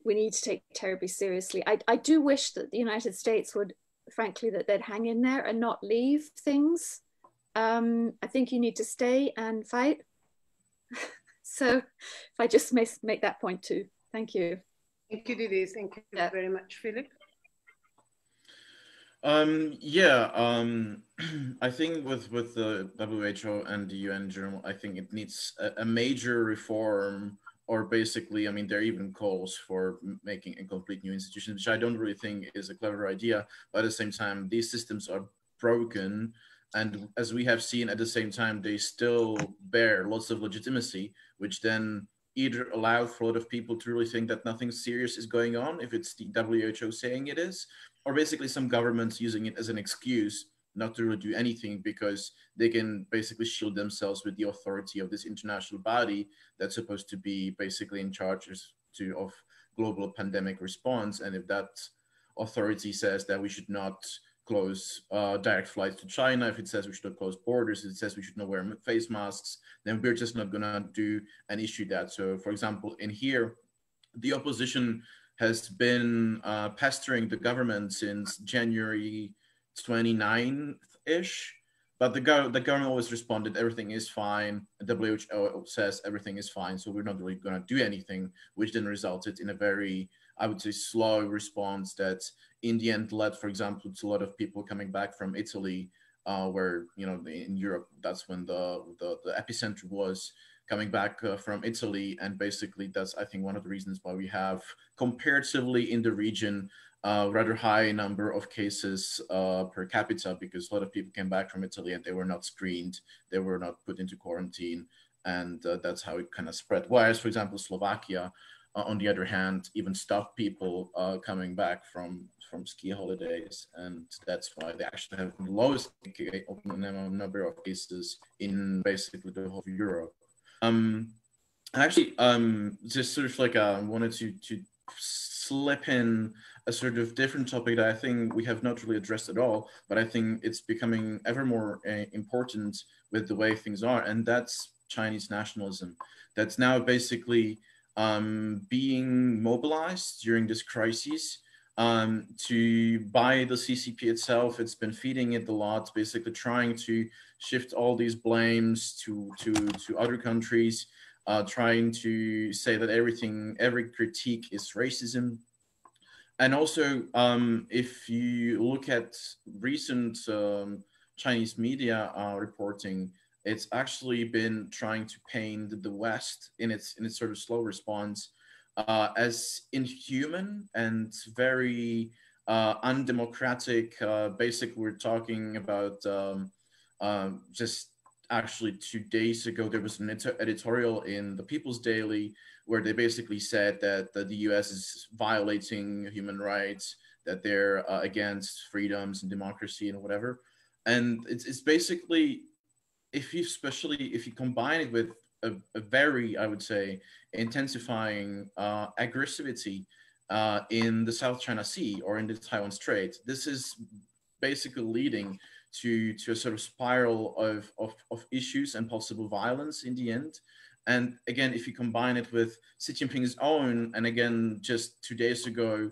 we need to take terribly seriously. I do wish that the United States would, frankly, that they'd hang in there and not leave things. I think you need to stay and fight. So if I just make that point too. Thank you. Thank you, Didi. Thank you very much, Philip. I think with the WHO and the UN Journal, I think it needs a major reform, or basically, I mean, there are even calls for making a complete new institution, which I don't really think is a clever idea. But at the same time, these systems are broken. And as we have seen, at the same time, they still bear lots of legitimacy, which then either allow for a lot of people to really think that nothing serious is going on, if it's the WHO saying it is, or basically some governments using it as an excuse not to really do anything because they can basically shield themselves with the authority of this international body that's supposed to be basically in charge of global pandemic response. And if that authority says that we should not close direct flights to China, if it says we should not close borders, if it says we should not wear face masks, then we're just not gonna do and issue that. So for example, in here, the opposition has been pestering the government since January 29th-ish, but the government always responded, everything is fine. The WHO says everything is fine, so we're not really gonna do anything, which then resulted in a very, I would say, slow response that in the end led, for example, to a lot of people coming back from Italy, where, you know, in Europe, that's when the epicenter was, coming back from Italy. And basically that's, I think, one of the reasons why we have comparatively in the region rather high number of cases per capita, because a lot of people came back from Italy and they were not screened, they were not put into quarantine, and that's how it kind of spread. Whereas, for example, Slovakia, on the other hand, even stopped people coming back from ski holidays, and that's why they actually have the lowest number of cases in basically the whole of Europe. Actually, just sort of like wanted to slip in a sort of different topic that I think we have not really addressed at all, but I think it's becoming ever more important with the way things are, and that's Chinese nationalism. That's now basically being mobilized during this crisis to by the CCP itself. It's been feeding it a lot, basically trying to shift all these blames to other countries, trying to say that every critique is racism. And also, if you look at recent Chinese media reporting, it's actually been trying to paint the West in its sort of slow response as inhuman and very undemocratic. Basically, we're talking about just actually 2 days ago, there was an editorial in the People's Daily where they basically said that the US is violating human rights, that they're against freedoms and democracy and whatever. And it's basically, especially if you combine it with a very, I would say, intensifying aggressivity in the South China Sea or in the Taiwan Strait, this is basically leading to a sort of spiral of issues and possible violence in the end. And again, if you combine it with Xi Jinping's own, and again, just 2 days ago,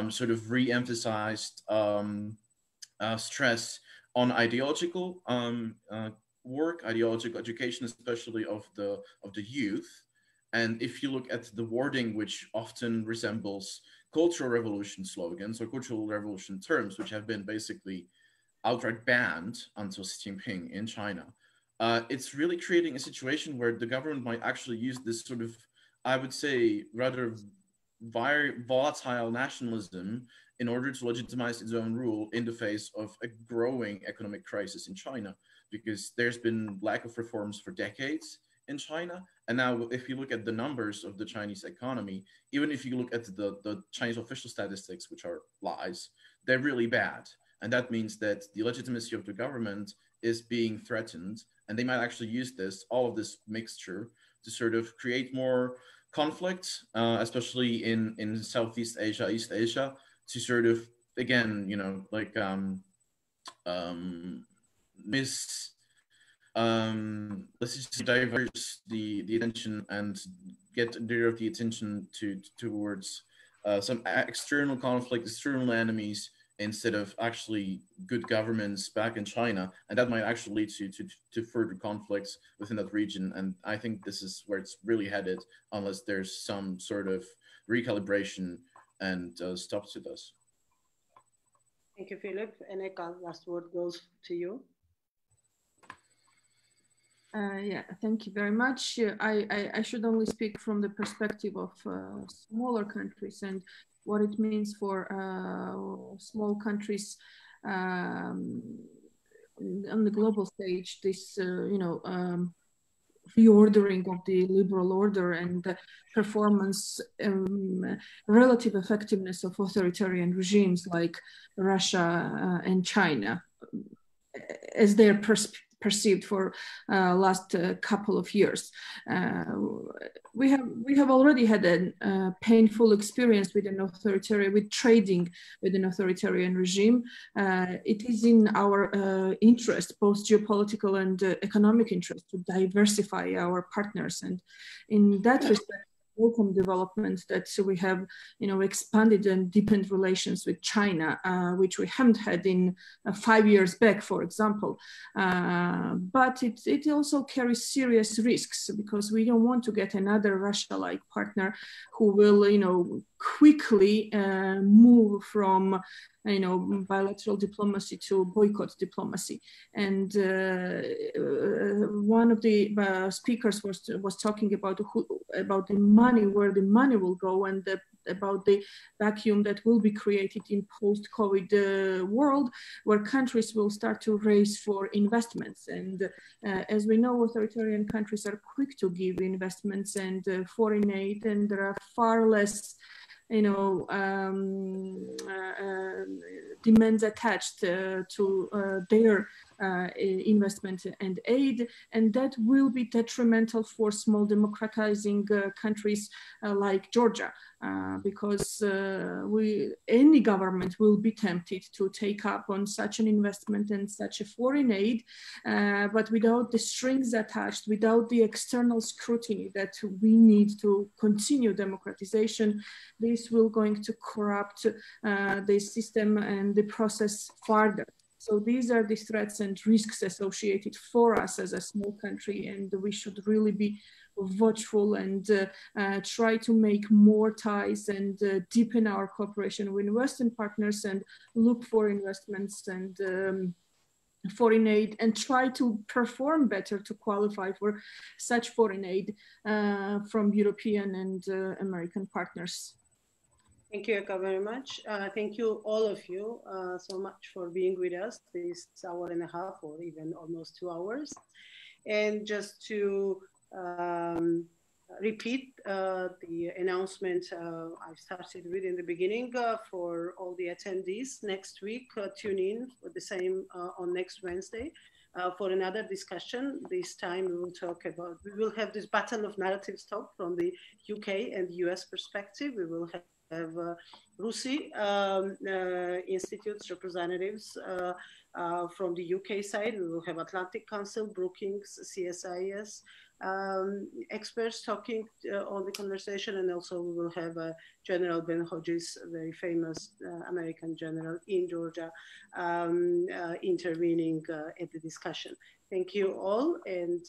sort of re-emphasized stress on ideological work, ideological education, especially of the youth. And if you look at the wording, which often resembles cultural revolution slogans or cultural revolution terms, which have been basically outright banned until Xi Jinping in China, it's really creating a situation where the government might actually use this sort of, I would say, rather volatile nationalism in order to legitimize its own rule in the face of a growing economic crisis in China, because there's been lack of reforms for decades in China. And now if you look at the numbers of the Chinese economy, even if you look at the Chinese official statistics, which are lies, they're really bad. And that means that the legitimacy of the government is being threatened. And they might actually use all of this mixture to sort of create more conflict, especially in Southeast Asia, East Asia, to sort of, again, you know, like let's just diverge the attention and get rid of the attention towards some external conflict, external enemies, instead of actually good governments back in China. And that might actually lead to further conflicts within that region. And I think this is where it's really headed, unless there's some sort of recalibration and stop to this. Thank you, Philip. Eneka, last word goes to you. Yeah, thank you very much. I should only speak from the perspective of smaller countries and what it means for small countries on the global stage. This, reordering of the liberal order and the performance, relative effectiveness of authoritarian regimes like Russia and China, as they're perceived for last couple of years. We have already had a painful experience with trading with an authoritarian regime. It is in our interest, both geopolitical and economic interest, to diversify our partners. And in that respect, welcome development that we have, expanded and deepened relations with China, which we haven't had in 5 years back, for example. But it also carries serious risks, because we don't want to get another Russia-like partner who will, quickly move from bilateral diplomacy to boycott diplomacy. And one of the speakers was talking about the money, where the money will go, and about the vacuum that will be created in post-COVID world, where countries will start to race for investments. And as we know, authoritarian countries are quick to give investments and foreign aid, and there are far less demands attached to their investment and aid, and that will be detrimental for small democratizing countries like Georgia, because any government will be tempted to take up on such an investment and such a foreign aid, but without the strings attached, without the external scrutiny that we need to continue democratization, this will going to corrupt the system and the process further. So these are the threats and risks associated for us as a small country, and we should really be watchful and try to make more ties and deepen our cooperation with Western partners, and look for investments and foreign aid, and try to perform better to qualify for such foreign aid from European and American partners. Thank you, Eka, very much. Thank you, all of you, so much for being with us this hour and a half, or even almost 2 hours. And just to repeat the announcement I started with in the beginning for all the attendees next week, tune in for the same on next Wednesday for another discussion. This time we will have this battle of narratives talk from the UK and US perspective. We will have RUSI Institute's representatives from the UK side. We will have Atlantic Council, Brookings, CSIS, experts talking on the conversation, and also we will have General Ben Hodges, a very famous American general in Georgia, intervening at the discussion. Thank you all, and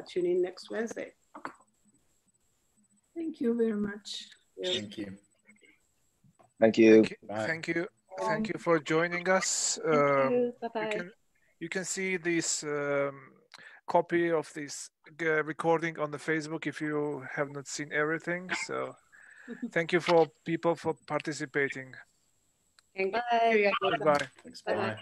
tune in next Wednesday. Thank you very much. Thank you. Thank you. Thank you. Thank you for joining us. Thank you. Bye-bye. You can see this copy of this recording on the Facebook if you have not seen everything. So thank you for people for participating. Thank you. Bye. Goodbye. Thanks. Bye.